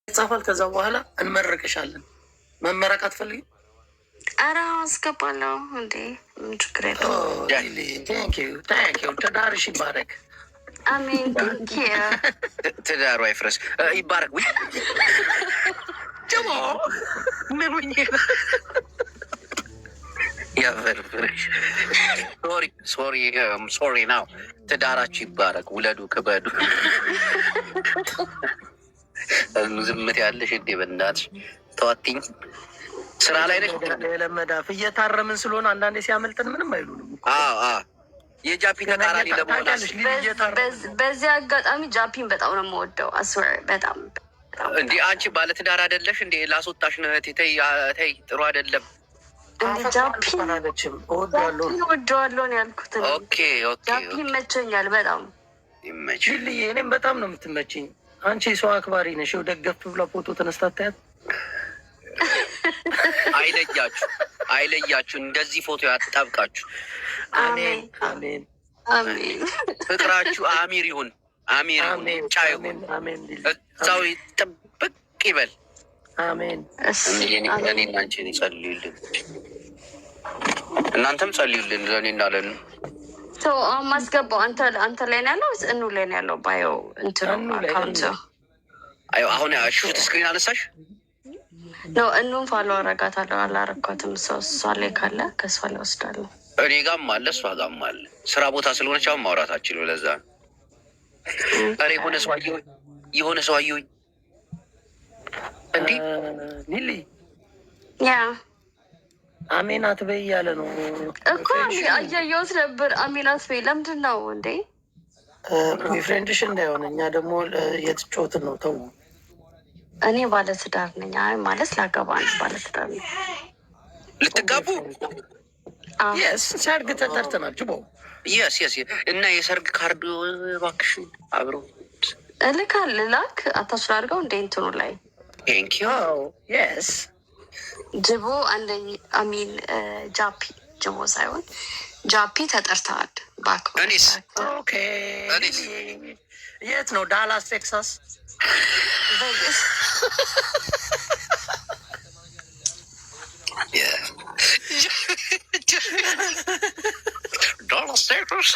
ይጻፋል። ከዛ በኋላ እንመረቅሻለን። መመረቅ አትፈልጊም? ኧረ አስገባለሁ እንዴ፣ ምን ችግር የለውም። ትዳርሽ ይባረክ። አሜን። ትዳሩ አይፍረስ ይባረክ። ጀሞ ምን ሆኜ ያፈርፍርሽ። ሶሪ ናው። ትዳራችሁ ይባረክ፣ ውለዱ፣ ክበዱ። ዝምት ያለሽ እንዴ? በእናትሽ ተዋትኝ። ስራ ላይ ነሽ። ለመዳፍ እየታረምን ስለሆነ አንዳንዴ ሲያመልጠን ምንም አይሉንም። የጃፒ ተቃራኒ ለመሆናል። በዚህ አጋጣሚ ጃፒን በጣም ነው የምወደው። አስወር በጣም እንዴ። አንቺ ባለትዳር አይደለሽ እንዴ? ላስወጣሽ ነው። ተይ፣ ጥሩ አይደለም። ጃፒን እወደዋለሁ ነው ያልኩት። ጃፒ ይመቸኛል በጣም ይመችል። እኔም በጣም ነው የምትመችኝ። አንቺ ሰው አክባሪ ነሽ። ደገፍ ብላ ፎቶ ተነስታ ታያት። አይለያችሁ። እንደዚህ ፎቶ ያጣብቃችሁ። አሜን አሜን አሜን። ፍቅራችሁ አሚር ይሁን፣ ጫ ይሁን፣ እዛው ጥብቅ ይበል። አሜን። እኔና አንቺን ይጸልዩልን፣ እናንተም ጸልዩልን ለእኔና ለን ማስገባው አንተ ላይ ነው ያለው፣ እኑ ላይ ነው ያለው። ባዮ አካውንት አሁን ሹት ስክሪን አነሳሽ ነው። እኑን ፋሎ አረጋታለሁ። አላረኳትም። እሷ ላይ ካለ ከእሷ ላይ ወስዳለሁ። እኔ ጋም አለ፣ እሷ ጋም አለ። ስራ ቦታ ስለሆነች አሁን ማውራታችን ለዛ ኧረ የሆነ ሰው አየሁኝ እንዲህ ሊሊ ያ አሜን አትበይ እያለ ነው እኮ አያየሁት ነበር። አሜን አትበይ ለምንድን ነው እንዴ? ፍሬንድሽ እንዳይሆን እኛ ደግሞ የትጮትን ነው። ተው እኔ ባለትዳር ነኝ። አይ ማለት ላገባ ነው። ባለትዳር ነኝ። ልትጋቡ ሰርግ ተጠርተናል። ጅቦ እና የሰርግ ካርድ እባክሽ አብረው ላክ አታችል አድርገው እንደ እንትኑ ላይ ጅቦ አንደኛ አሚን ጃፒ ጅቦ ሳይሆን ጃፒ ተጠርተዋል። የት ነው? ዳላስ ቴክሳስ። ዳላስ ቴክሳስ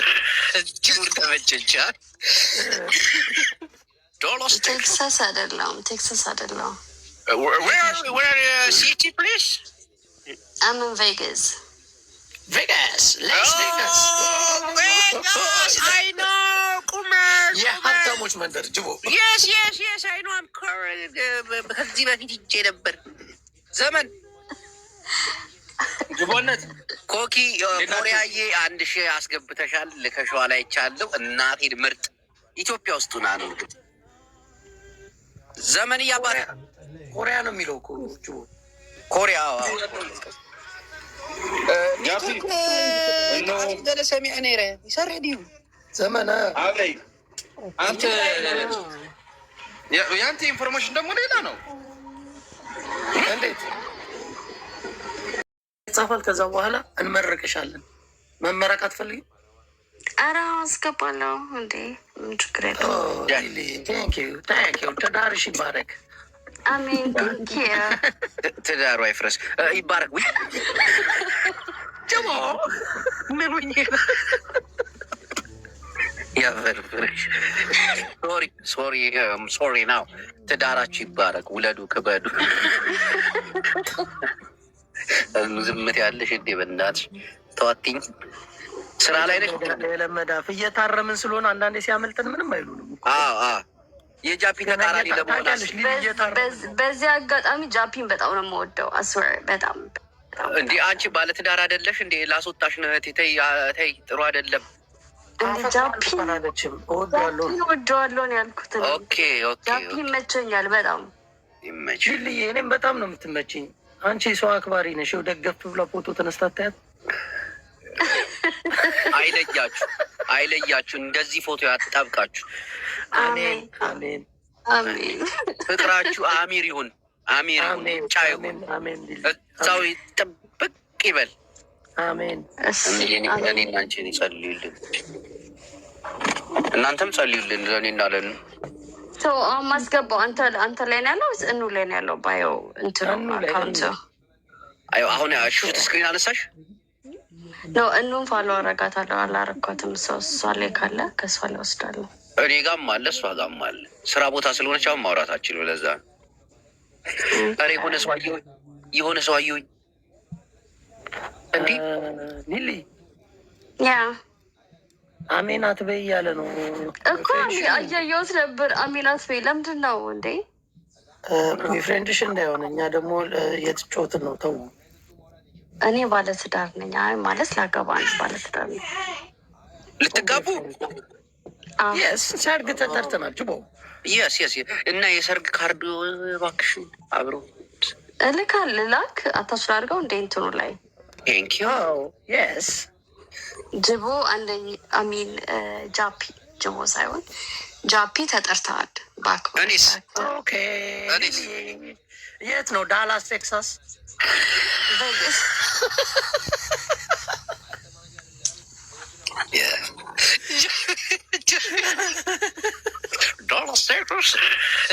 ተመቸቻል። ቴክሳስ አይደለም። Where city, please? I'm in Vegas. Las Vegas. Vegas, I know. የሀብታሞች መንደር ጅቦ። Yes, I know. I'm current. ከዚህ በፊት ሂጄ ነበር። ዘመን ጅቦነት ኮኪ ኮሪያዬ 1000 አስገብተሻል። ልከሸዋ ላይ ቻለው እናቴን ምርጥ ኢትዮጵያ ውስጥ ና ነው ዘመን እያባረ ኮሪያ ነው የሚለው እኮ ኮሪያ ዘመነ አንተ የአንተ ኢንፎርሜሽን ደግሞ ሌላ ነው። እንዴት ይጻፋል? ከዛ በኋላ እንመረቅሻለን። መመረቅ አትፈልጊም? ኧረ አስገባለሁ እንዴ፣ ምን ችግር የለውም። ትዳርሽ ይባረክ። አሜን። ትዳሩ አይፍረስ ይባረክ። ጀሞ ምን ሆኜ ያፈርፍርሽ። ሶሪ ናው። ትዳራችሁ ይባረክ፣ ውለዱ፣ ክበዱ። ዝምት ያለሽ እንዴ? በእናትሽ ተዋትኝ። ስራ ላይ ነሽ። ለመዳፍ እየታረምን ስለሆነ አንዳንዴ ሲያመልጠን ምንም አይሉንም። የጃፒ ተቃራኒ ለመሆናል። በዚህ አጋጣሚ ጃፒን በጣም ነው የምወደው። አስወር በጣም እንዴ። አንቺ ባለትዳር አይደለሽ እንዴ? ላስወጣሽ ነው። ተይ፣ ጥሩ አይደለም። ጃፒን እወደዋለሁ ነው ያልኩት። ጃፒ ይመቸኛል በጣም ይመችል። እኔም በጣም ነው የምትመችኝ። አንቺ ሰው አክባሪ ነሽ። ደገፍ ብላ ፎቶ ተነስታ ታያት። አይለያችሁ። እንደዚህ ፎቶ ያጣብቃችሁ። አሜን አሜን አሜን። ፍቅራችሁ አሚር ይሁን፣ ጫ ይሁን፣ እዛው ጥብቅ ይበል። አሜን። እኔና አንቺን ይጸልዩልን፣ እናንተም ጸልዩልን ለእኔና ለን ማስገባው አንተ ላይ ነው ያለው ወይስ እኑ ላይ ነው ያለው? ባዮ እንትኑ አካውንት አዩ አሁን ሹት ስክሪን አነሳሽ ነው። እኑን ፋሎ አረጋታለሁ። አላረኳትም። እሷ ላይ ካለ ከእሷ ላይ ወስዳለሁ። እኔ ጋም አለ እሷ ጋም አለ። ስራ ቦታ ስለሆነች አሁን ማውራታችን ነው። ለዛ ኧረ የሆነ ሰው አየሁኝ እንዲህ ሊሊ ያ አሜን አትበይ እያለ ነው እኮ አያየሁት ነበር። አሜን አትበይ ለምንድን ነው እንዴ? ፍሬንድሽ እንዳይሆን እኛ ደግሞ የተጫወትን ነው። ተው እኔ ባለትዳር ነኝ። አይ ማለት ላገባ አንድ ባለትዳር ነኝ። ልትጋቡ የስ ሰርግ ተጠርተናል። ጅቦ የስ እና የሰርግ ካርድ እባክሽን አብሮ ላክ አታች ላድርገው እንደ እንትኑ ላይ ቴንኪዩ የስ ጅቦ አንደኝ አሚን ጃፒ ጅቦ ሳይሆን ጃፒ ተጠርተዋል። እኔስ የት ነው? ዳላስ ቴክሳስ። ዳላስ ቴክሳስ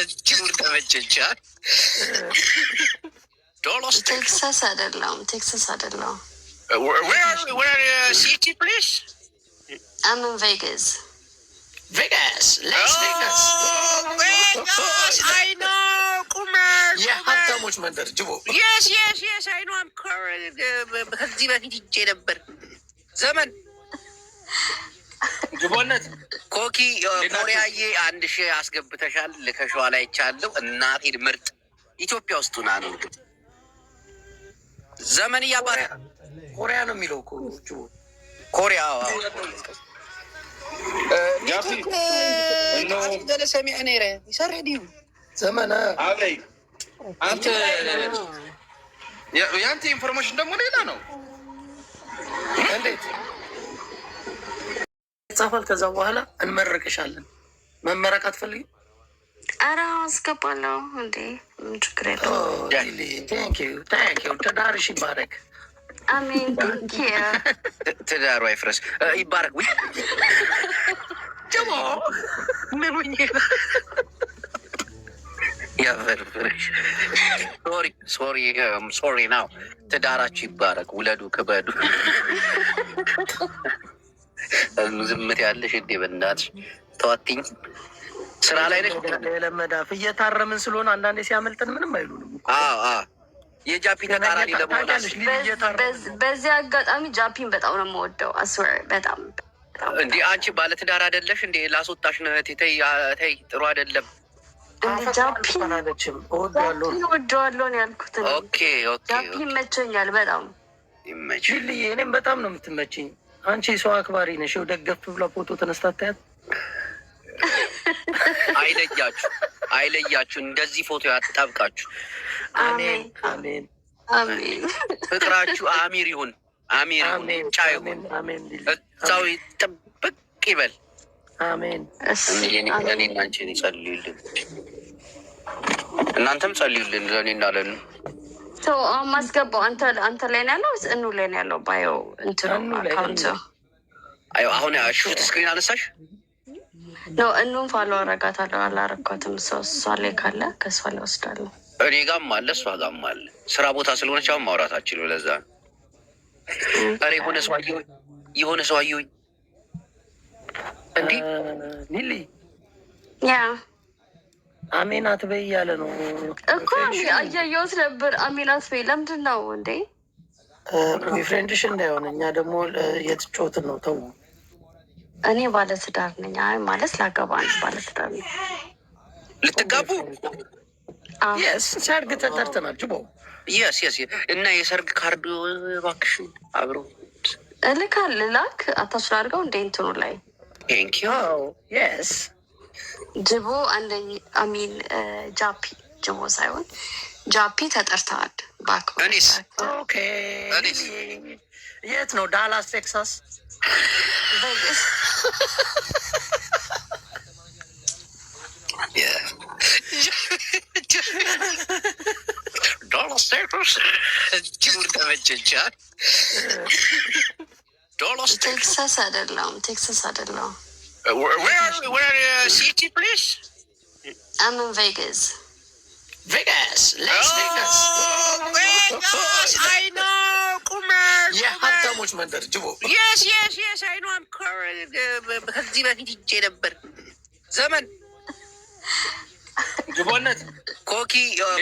እጅጉን ተመቸቻል። ቴክሳስ አይደለም። Where city, please? I'm in Vegas. Las Vegas. Vegas, I know. የሀብታሞች መንደር ጅቦ። Yes, I know. I'm current. ከዚህ በፊት ሂጄ ነበር። ዘመን ጅቦነት ኮኪ ኮሪያዬ 1000 አስገብተሻል። ልከሸዋ ላይ ይቻለሁ። እናቴን ምርጥ ኢትዮጵያ ውስጥ ሆና ነው ዘመን እያባረ ኮሪያ ነው የሚለው እኮ ኮሪያ ዘመነ አንተ ያንተ ኢንፎርሜሽን ደግሞ ሌላ ነው። እንዴት ጻፋል? ከዛ በኋላ እንመረቅሻለን። መመረቅ አትፈልጊም? ኧረ አስገባለሁ እንዴ ምን ችግር የለውም። ታንኪዩ ትዳርሽ ይባረክ። አሜን። ትዳሩ አይፍረስ ይባረክ። ጀሞ ምን ሆኜ ያፈርፍርሽ። ሶሪ ናው። ትዳራችሁ ይባረክ። ውለዱ፣ ክበዱ። ዝምት ያለሽ እንዴ? በእናትሽ ተዋትኝ። ስራ ላይ ነሽ። ለመዳፍ እየታረምን ስለሆነ አንዳንዴ ሲያመልጠን ምንም አይሉንም። የጃፒ ተቃራኒ ለመሆን በዚህ አጋጣሚ ጃፒን በጣም ነው የምወደው። አስወር በጣም እንዴ። አንቺ ባለትዳር አይደለሽ እንዴ? ላስወጣሽ ነው። ተይ ጥሩ አይደለም። ጃፒን እወደዋለሁ ነው ያልኩት። ኦኬ ጃፒ ይመቸኛል በጣም ይመችል። እኔም በጣም ነው የምትመችኝ። አንቺ ሰው አክባሪ ነሽ። ደገፍ ብላ ፎቶ ተነስታ ታያት። አይለያችሁ። እንደዚህ ፎቶ ያጣብቃችሁ። አሜን። ፍቅራችሁ አሚር ይሁን። ጫ ይሁን። እዛው ጥብቅ ይበል። አሜን። እኔና አንቺን ይጸልዩልን፣ እናንተም ጸልዩልን ለእኔና ለን ማስገባው አንተ ላይ ነው ያለው ወይስ እኑ ላይ ነው ያለው? ባዮ እንትኑ አካውንት አሁን ሹት ስክሪን አነሳሽ ነው። እኑን ፋሎ አረጋታለሁ። አላረኳትም። እሷ ላይ ካለ ከእሷ ላይ ወስዳለሁ። እኔ ጋም አለ እሷ ጋም አለ። ስራ ቦታ ስለሆነች አሁን ማውራታችን ነው። ለዛ ኧረ የሆነ ሰው አየሁኝ እንዲህ ሊሊ ያ አሜን አትበይ እያለ ነው እኮ አያየሁት ነበር። አሜን አትበይ ለምንድን ነው እንዴ? ፍሬንድሽ እንዳይሆን እኛ ደግሞ የተጫወትን ነው። ተው እኔ ባለትዳር ነኝ። አይ ማለት ላገባ አንድ ባለትዳር ነኝ። ልትጋቡ የስ ሰርግ ተጠርተናል። ጅቦ የስ እና የሰርግ ካርድ እባክሽን አብሮ ላክ አታች ላድርገው እንደ እንትኑ ላይ ቴንኪዩ የስ ጅቦ አንደኝ አሚን ጃፒ ጅቦ ሳይሆን ጃፒ ተጠርተዋል። እኔስ የት ነው? ዳላስ ቴክሳስ። ዳላስ ቴክሳስ እጅጉን ተመቸቻል። ቴክሳስ አይደለም። Where city, please? I'm in Vegas. Vegas, Las Vegas. Vegas, I know. Kumar. የሀብታሞች መንደር ጅቦ። Yes, I know. I'm current. ከዚህ በፊት ሂጄ ነበር። ዘመን ጅቦነት ኮኪ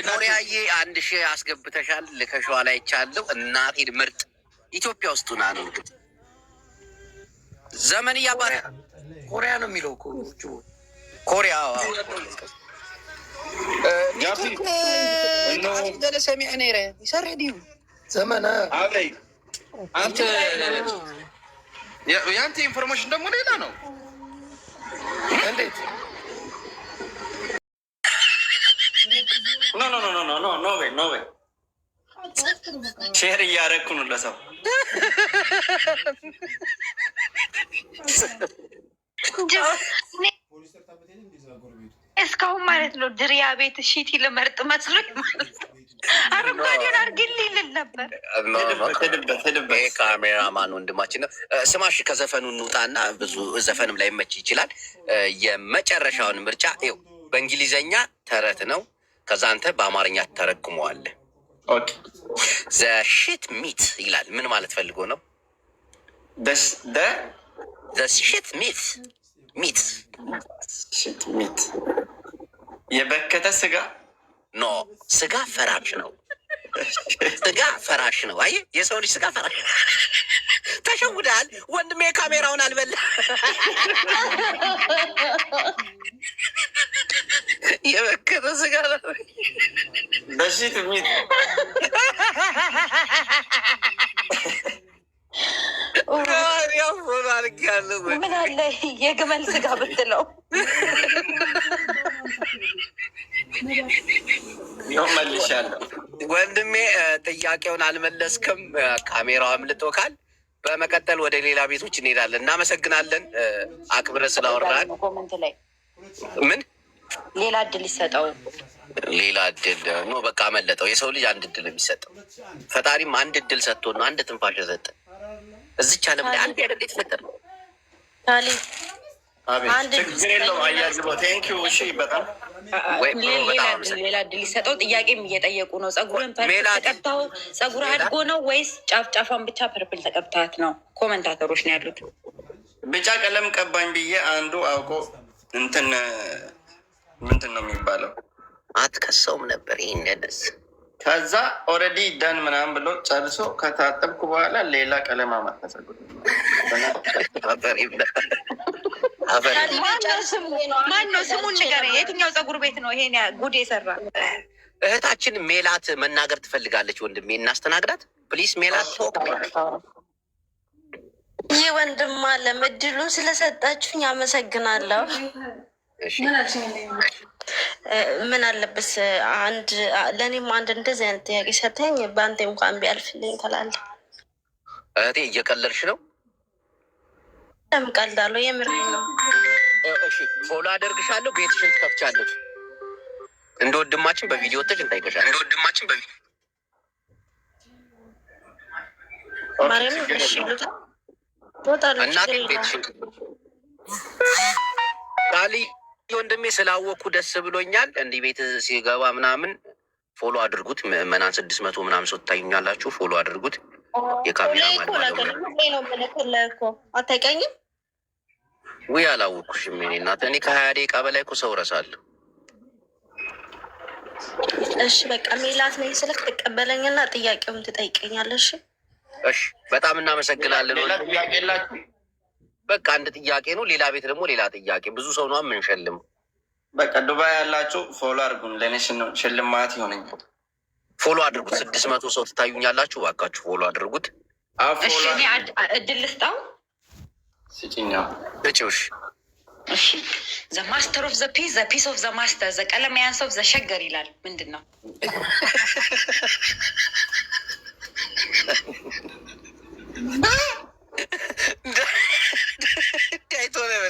ኮሪያዬ 1000 አስገብተሻል። ልከሸዋ ላይ ቻለው እናቴን ምርጥ ኢትዮጵያ ውስጥ ሆና ነው እንግዲህ ዘመን እያባረ ኮሪያ ነው የሚለው እኮ ጅቦ። ኮሪያ ዘመነ አለይ አንተ የአንተ ኢንፎርሜሽን ደግሞ ሌላ ነው። እንዴት ኖ ሼር እያደረኩ ነው ለሰው እስካሁን ማለት ነው ድሪያ ቤት ሺቲ ልመርጥ መስሎኝ ማለት ነው። አረንጓዴውን አድርግልኝ ልል ነበር። ይሄ ካሜራማን ወንድማችን ነው። ስማሽ ከዘፈኑ እንውጣና ብዙ ዘፈንም ላይ መች ይችላል። የመጨረሻውን ምርጫ ይኸው በእንግሊዘኛ ተረት ነው። ከዛ አንተ በአማርኛ ተረጉመዋለህ። ዘ ሽት ሚት ይላል። ምን ማለት ፈልጎ ነው? ሽት ሚት ሚት የበከተ ስጋ ኖ፣ ስጋ ፈራሽ ነው። ስጋ ፈራሽ ነው። አየህ፣ የሰው ልጅ ስጋ ፈራሽ። ተሸውዳል ወንድሜ፣ ካሜራውን አልበላ። የበከተ ስጋ በሽት ሚት ምን አለ የግመል ስጋ ብትለው። መልሻለሁ ወንድሜ። ጥያቄውን አልመለስክም፣ ካሜራው አምልጦካል። በመቀጠል ወደ ሌላ ቤቶች እንሄዳለን። እናመሰግናለን አክብረህ ስላወራን። ኮመንት ላይ ምን ሌላ እድል ይሰጠው። ሌላ እድል ኖ፣ በቃ አመለጠው። የሰው ልጅ አንድ እድል የሚሰጠው ፈጣሪም አንድ እድል ሰጥቶ ነው አንድ ትንፋሽ ሰጠ። እዚች ዓለም ላይ አንድ ያደል የተፈጠረ ችግር የለውም። አያዝበው ቴንኪው። እሺ፣ በጣም ሌላ እድል ይሰጠው። ጥያቄም እየጠየቁ ነው። ጸጉርን ፐርፕል ተቀብተው ጸጉር አድጎ ነው ወይስ ጫፍጫፏን ብቻ ፐርፕል ተቀብታት ነው? ኮመንታተሮች ነው ያሉት። ቢጫ ቀለም ቀባኝ ብዬ አንዱ አውቆ እንትን ምንድን ነው የሚባለው አትከሰውም ነበር ይህን ደስ። ከዛ ኦልሬዲ ደን ምናምን ብሎ ጨርሶ ከታጠብኩ በኋላ ሌላ ቀለም አመጣ ጸጉር። ማነው ስሙን ንገረኝ። የትኛው ጸጉር ቤት ነው ይሄን ጉድ የሰራ? እህታችን ሜላት መናገር ትፈልጋለች። ወንድሜ እናስተናግዳት ፕሊስ። ሜላት ይህ ወንድም አለም እድሉን ስለሰጣችሁኝ አመሰግናለሁ። ምን አለብስ አንድ ለእኔም አንድ እንደዚህ አይነት ጥያቄ ሰተኝ በአንተ እንኳን ቢያልፍልኝ ትላለህ። እህቴ እየቀለልሽ ነው? ለምን ቀልዳለሁ? የምሬ ነው። እሺ ፎሎ አደርግሻለሁ። ቤትሽን ትከፍቻለሽ። እንደ ወንድማችን በቪዲዮ ወጥተሽ እንጠይቀሻለን። እንደ ወንድማችን በቪዲዮ ማርያም እሺ ልታ እናቴ ቤትሽን ቃሊ ወንድሜ ስላወቅኩ ደስ ብሎኛል። እንዲህ ቤት ሲገባ ምናምን ፎሎ አድርጉት። ምዕመናን 600 ምናምን ሰው ትታዩኛላችሁ። ፎሎ አድርጉት። የካሜራ አታውቀኝም ወይ? አላወቅኩሽም። እኔ እናት እኔ ከ20 ደቂቃ በላይ እኮ ሰው እረሳለሁ። እሺ በቃ ሜላት ነኝ ስልክ ትቀበለኝና ጥያቄውን ትጠይቀኛለሽ። እሺ በጣም እናመሰግናለን። ሌላ ጥያቄ የላችሁ? በቃ አንድ ጥያቄ ነው። ሌላ ቤት ደግሞ ሌላ ጥያቄ። ብዙ ሰው ነው የምንሸልም። በቃ ዱባይ ያላችሁ ፎሎ አድርጉን። ለእኔ ሽልማት ይሆነኛል። ፎሎ አድርጉት። 600 ሰው ትታዩኛላችሁ። እባካችሁ ፎሎ አድርጉት። እሺ እኔ እድል ልስጣው። ስጭኛው እጭውሽ። እሺ ዘ ማስተር ኦፍ ዘ ፒስ ኦፍ ዘ ማስተር ዘ ቀለም ያንስ ኦፍ ዘ ሸገር ይላል። ምንድን ነው?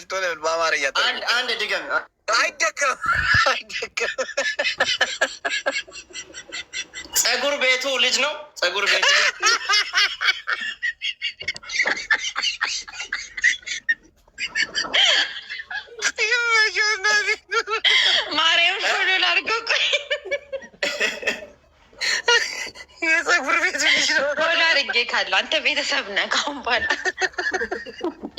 ቶለበል በአማርኛ አንድ ድገም። አይደገም። ጸጉር ቤቱ ልጅ ነው። ጸጉር ቤቱ ማርያም አድርጌ ካለው አንተ ቤተሰብ ነህ ካሁን በኋላ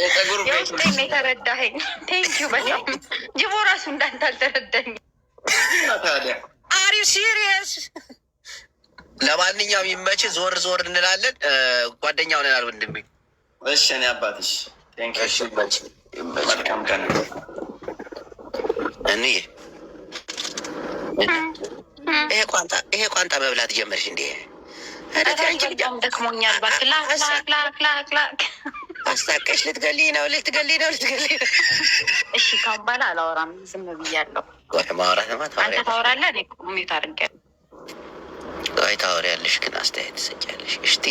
የጸጉር ቤት የውስጤን የተረዳኸኝ። ቴንኪው በጣም ጅቦ ራሱ እንዳንተ አልተረዳኝ። ታዲያ አር ዩ ሲሪየስ? ለማንኛውም ይመች። ዞር ዞር እንላለን። ጓደኛ ሆነናል ወንድሜ። እሺ እኔ አባትሽ ቴንኪው። መልካም ቀን። እኔ ይሄ ቋንጣ መብላት ጀመርሽ እንዴ? በጣም ደክሞኛል። እባክህ ላክ አስታቀሽ ልትገሊኝ ነው። እሺ ካሁን በኋላ አላወራም፣ ዝም ብያለሁ። ማውራትማ አንተ ታወራለህ፣ እኔ ሚዩት አድርጌያለሁ። ታወሪያለሽ ግን አስተያየት ትሰጫለሽ። እስቲ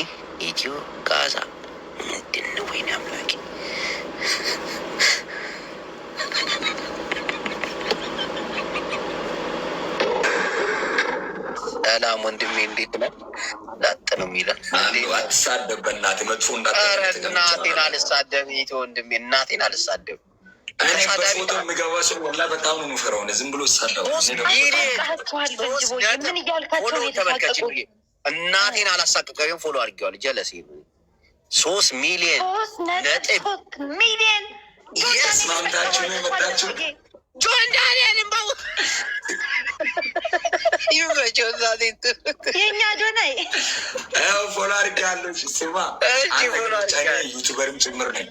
ኢትዮ ጋዛ ምንድን ነው? ወይኔ አምላኬ። ሰላም ወንድሜ፣ እንዴት ነህ? ዳጥ ነው የሚለን። አትሳደብ በእናትህ መጥፎ እናቴን አልሳደብ። ኢትዮ ወንድሜ እናቴን አልሳደብ። እኔ በፎቶ የሚገባ ሰው ወላ በጣም ነው የምፈራው። ዝም ብሎ ሳደብ ምን እያልካቸው የተሳቀቁ? እናቴን አላሳቅቀው። ፎሎ አድርጌዋለሁ። ጀለሴ 3 ሚሊዮን ነጥብ ስማምታችሁ ነው የመጣችሁ። ጆን ዳንኤል እምባው ይመቸው። የእኛ ዶናይ ፎሎ አድርጌያለሁ። ስማ ዩቱበርም ጭምር ነኝ።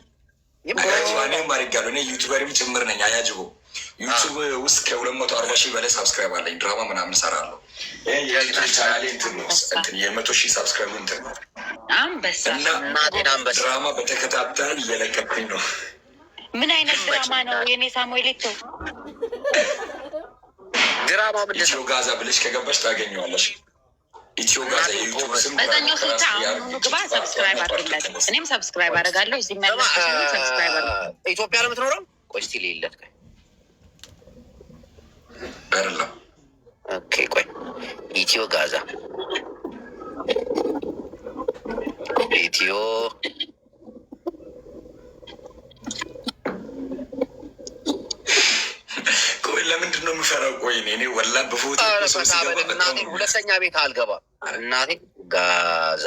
እኔም አድርጌያለሁ። እኔ ዩቱበርም ጭምር ነኝ። አያጅቦ ዩቱብ ውስጥ ከ240,000 በላይ ሳብስክራይብ አለኝ። ድራማ ምናምን እሰራለሁ። ቻናሌ የ100,000 ሳብስክራይብ እንትን ነው እና ድራማ በተከታታይ እየለቀኩኝ ነው። ምን አይነት ድራማ ነው የኔ ሳሙኤል? ቶ ድራማ ኢትዮ ጋዛ ብለሽ ከገባሽ ታገኘዋለሽ። ኢትዮ ጋዛ የዩቱብ ስም በዛኛው ስልክ አሁኑ ግባ፣ ሰብስክራይብ አድርግለት። እኔም ሰብስክራይብ አደርጋለሁ። እዚህ መለስ ሰብስክራይብ አድርግ። ኢትዮጵያ ነው የምትኖረው? ቆይ እስኪ ልይለት። አይደለም። ኦኬ ቆይ ኢትዮ ጋዛ ኢትዮ ለምንድን ነው የምፈራው? ቆይ እኔ ወላ በፎቶ ሁለተኛ ቤት አልገባም። እናቴ ጋዛ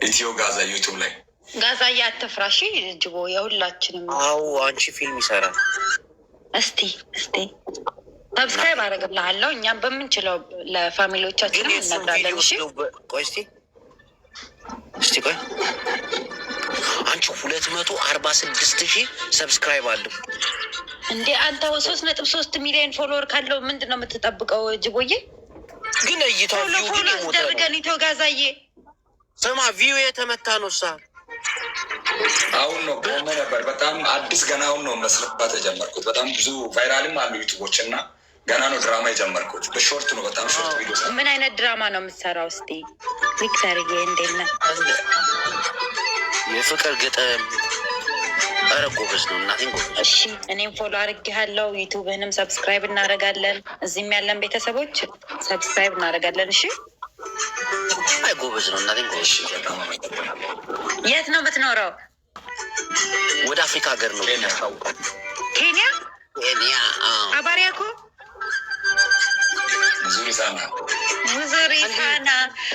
ኢትዮ ጋዛ ዩቱብ ላይ ጋዛ እያተፍራሽ ጅቦ የሁላችንም። አዎ አንቺ ፊልም ይሰራል። እስቲ ሰብስክራይብ አደረግልሃለሁ። እኛም በምንችለው ለፋሚሊዎቻችን እነግራለን። እሺ ቆይ እስቲ ቆይ አንቺ 246,000 ሰብስክራይብ አለው እንዴ? አንተ 3.3 ሚሊዮን ፎሎወር ካለው ምንድን ነው የምትጠብቀው? ጅቦዬ ግን እይታው ፎሎ አስደርገን ኢትዮ ጋዛዬ። ስማ ቪው የተመታ ነው። አሁን ነው ቆመ ነበር። በጣም አዲስ ገና አሁን ነው መስራት የጀመርኩት። በጣም ብዙ ቫይራልም አሉ ዩቱቦች እና ገና ነው ድራማ የጀመርኩት። በሾርት ነው፣ በጣም ሾርት ቪዲዮ። ምን አይነት ድራማ ነው የምትሰራው? እስቲ ቪክተርዬ እንዴት ነህ? የፍቅር ግጥም። ኧረ ጎበዝ ነው እናቴን ጎበዝ። እሺ እኔም ፎሎ አድርጌሃለሁ። ዩቱብህንም ሰብስክራይብ እናደርጋለን። እዚህም ያለን ቤተሰቦች ሰብስክራይብ እናደርጋለን። እሺ አይ ጎበዝ ነው እናቴን ጎበዝ። የት ነው የምትኖረው? ወደ አፍሪካ ሀገር ነው ያስታውቃል። ኬንያ አባሪያኮ Mzuri sana.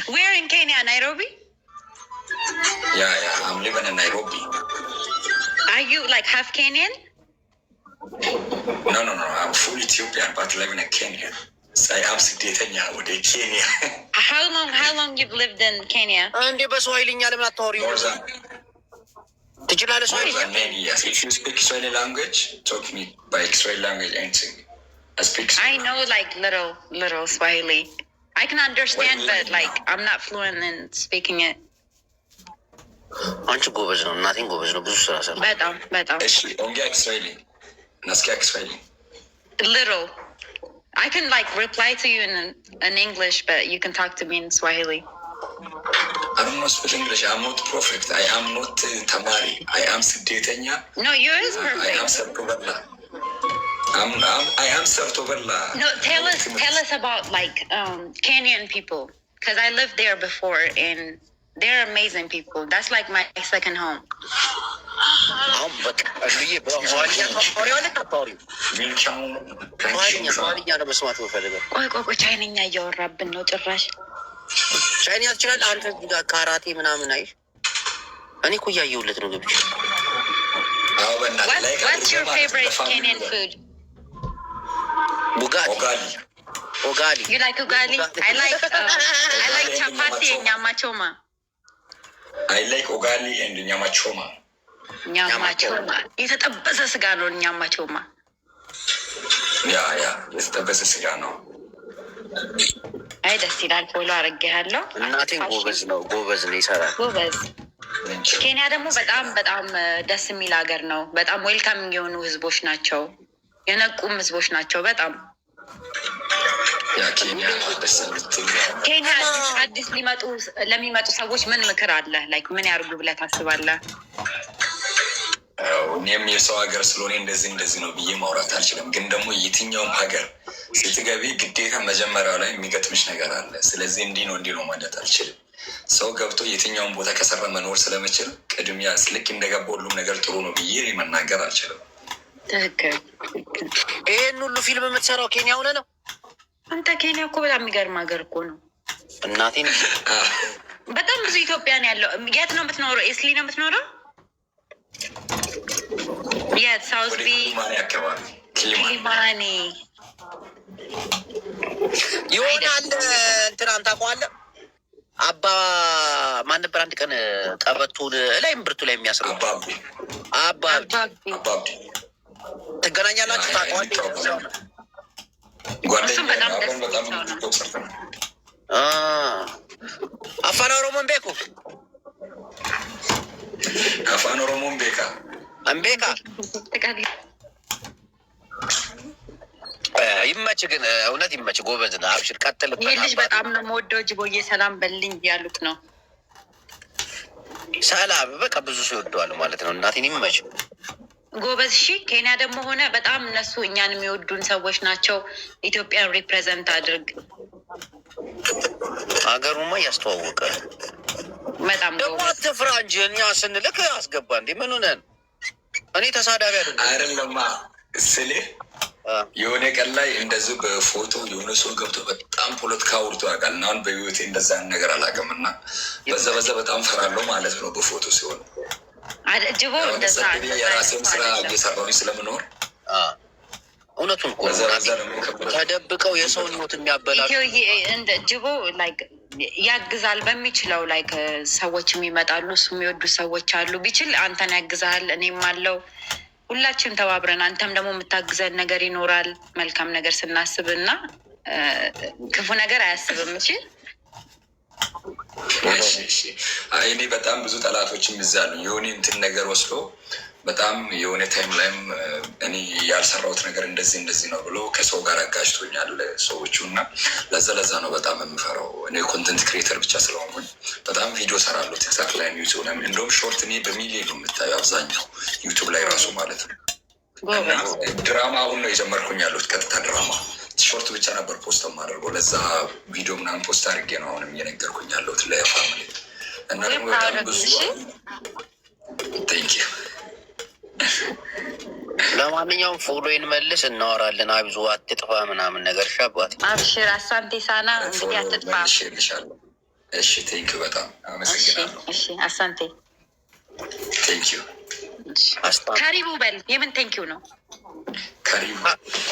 Where in Kenya? Nairobi? Yeah, I'm living in Nairobi. Are you like half Kenyan? No, I'm full Ethiopian but living in Kenya. So I am Sidetanya with Kenya. How long you've lived in Kenya? እንዴ በስዋሂልኛ ለምን አታወሪው? ትችላለህ ስዋሂልኛ? Yes, if you speak Swahili language, talk me by Swahili language anything. I know like little Swahili. I can understand, but like I'm not fluent in speaking it. አንቺ ጎበዝ ነው እናቴን ጎበዝ ነው። ብዙ ስራ ሰራ። በጣም እሺ ኦንጌ Swahili. Nasikia Swahili. Little. I can like reply to you in English, but you can talk to me in Swahili. I don't know speak English. I'm not perfect. I am not Tamari. I am Sidetanya. No, yours is perfect. I am Sartovella. I am Sartovella. No, tell us about like Kenyan people, because I lived there before and they're amazing people. That's like my second home. ቆይ ቻይንኛ እያወራብን ነው ጭራሽ። ቻይንኛ ትችላለህ አንተ? ካራቴ ምናምን አይሽ? እኔ እኮ እያየሁለት ነው ገብቼ። What's your favorite Kenyan food? Ugali. You like ugali? I like chapati and nyama choma. I like ugali and nyama choma. Nyama choma. የተጠበሰ ስጋ ነው nyama choma. ያ የተጠበሰ ስጋ ነው። አይ ደስ ይላል። ፎሎ አድርጌሃለሁ። እናቴን ጎበዝ ነው ይሰራል። ጎበዝ። ኬንያ ደግሞ በጣም ደስ የሚል ሀገር ነው። በጣም ዌልካሚንግ የሆኑ ህዝቦች ናቸው። የነቁም ህዝቦች ናቸው በጣም። ኬንያ አዲስ ለሚመጡ ሰዎች ምን ምክር አለ? ላይክ ምን ያርጉ ብለህ ታስባለህ? እኔም የሰው ሀገር ስለሆነ እንደዚህ ነው ብዬ ማውራት አልችልም። ግን ደግሞ የትኛውም ሀገር ስትገቢ ግዴታ መጀመሪያው ላይ የሚገጥምሽ ነገር አለ። ስለዚህ እንዲህ ነው ማለት አልችልም። ሰው ገብቶ የትኛውን ቦታ ከሰራ መኖር ስለምችል ቅድሚያ ልክ እንደገባ ሁሉም ነገር ጥሩ ነው ብዬ መናገር አልችልም። ትክክል። ይህን ሁሉ ፊልም የምትሰራው ኬንያ ሆነ ነው? አንተ ኬንያ እኮ በጣም የሚገርም ሀገር እኮ ነው። እናቴን በጣም ብዙ ኢትዮጵያን ያለው። የት ነው የምትኖረው? ኤስሊ ነው የምትኖረው? የት? ሳውዝ ቢ ኪሊማኒ ይሆናል። እንትናን ታውቀዋለህ? አባ ማን ነበር አንድ ቀን ቀበቱን ላይ ብርቱ ላይ የሚያስረው? አባ ትገናኛላችሁ? ታውቀዋለህ? እሱም በጣም ደስ ነው። አፋን ኦሮሞን ቤኩ አፋን ኦሮሞን ቤካ እምቤካ ይመች። ግን እውነት ይመች። ጎበዝ ነህ። አብሽር ቀጥል። ይህ ልጅ በጣም ነው የምወደው። ጅቦዬ ሰላም በልኝ ያሉት ነው። ሰላም በቃ ብዙ ሰው ይወደዋል ማለት ነው። እናቴን ይመች። ጎበዝ። እሺ ኬንያ ደግሞ ሆነ በጣም እነሱ እኛን የሚወዱን ሰዎች ናቸው። ኢትዮጵያን ሪፕሬዘንት አድርግ። ሀገሩማ እያስተዋወቀ በጣም ደግሞ አትፍራ እንጂ እኛ ስንልክ አስገባ እንዴ። ምን ሆነን? እኔ ተሳዳቢ አይደለማ ስሌ የሆነ ቀን ላይ እንደዚህ በፎቶ የሆነ ሰው ገብቶ በጣም ፖለቲካ አውርቶ ያውቃል። እና አሁን በህይወቴ እንደዛ ነገር አላውቅም። እና በዛ በጣም ፈራለሁ ማለት ነው በፎቶ ሲሆን። ጅቦ የራሴን ስራ እየሰራሁኝ ስለምኖር እውነቱን እኮ ተደብቀው የሰውን ህይወት የሚያበላሹ ጅቦ ያግዛል በሚችለው ሰዎችም ይመጣሉ። እሱ የሚወዱ ሰዎች አሉ። ቢችል አንተን ያግዛል። እኔም አለው። ሁላችንም ተባብረን አንተም ደግሞ የምታግዘን ነገር ይኖራል። መልካም ነገር ስናስብ እና ክፉ ነገር አያስብም። እኔ በጣም ብዙ ጠላቶችም ይዛሉ። የሆነ እንትን ነገር ወስዶ በጣም የሆነ ታይም ላይም እኔ ያልሰራሁት ነገር እንደዚህ ነው ብሎ ከሰው ጋር አጋጅቶኛል ሰዎቹ። እና ለዛ ነው በጣም የምፈራው። እኔ ኮንተንት ክሬተር ብቻ ስለሆንኩኝ በጣም ቪዲዮ ሰራለሁ ቲክታክ ላይ፣ ዩቱብ ላይ። እንደውም ሾርት እኔ በሚሊዮን ነው የምታየው አብዛኛው ዩቱብ ላይ ራሱ ማለት ነው። እና ድራማ አሁን ነው የጀመርኩኝ ያሉት ቀጥታ ድራማ። ሾርት ብቻ ነበር ፖስት የማደርገው። ለዛ ቪዲዮ ምናምን ፖስት አድርጌ ነው አሁንም እየነገርኩኝ ያለሁት ለፋሚሊ። እና ደግሞ በጣም ብዙ ቴንኪው። ለማንኛውም ፎሎዬን መልስ፣ እናወራለን። አብዙ አትጥፋ ምናምን ነገር ሻባት። አብሽር። አሳንቴ ሳና እንግዲህ አትጥፋ። እሺ ቴንኪው፣ በጣም አመሰግናለሁ። እሺ አሳንቴ ቴንኪው። ካሪቡ በል። የምን ቴንኪው ነው?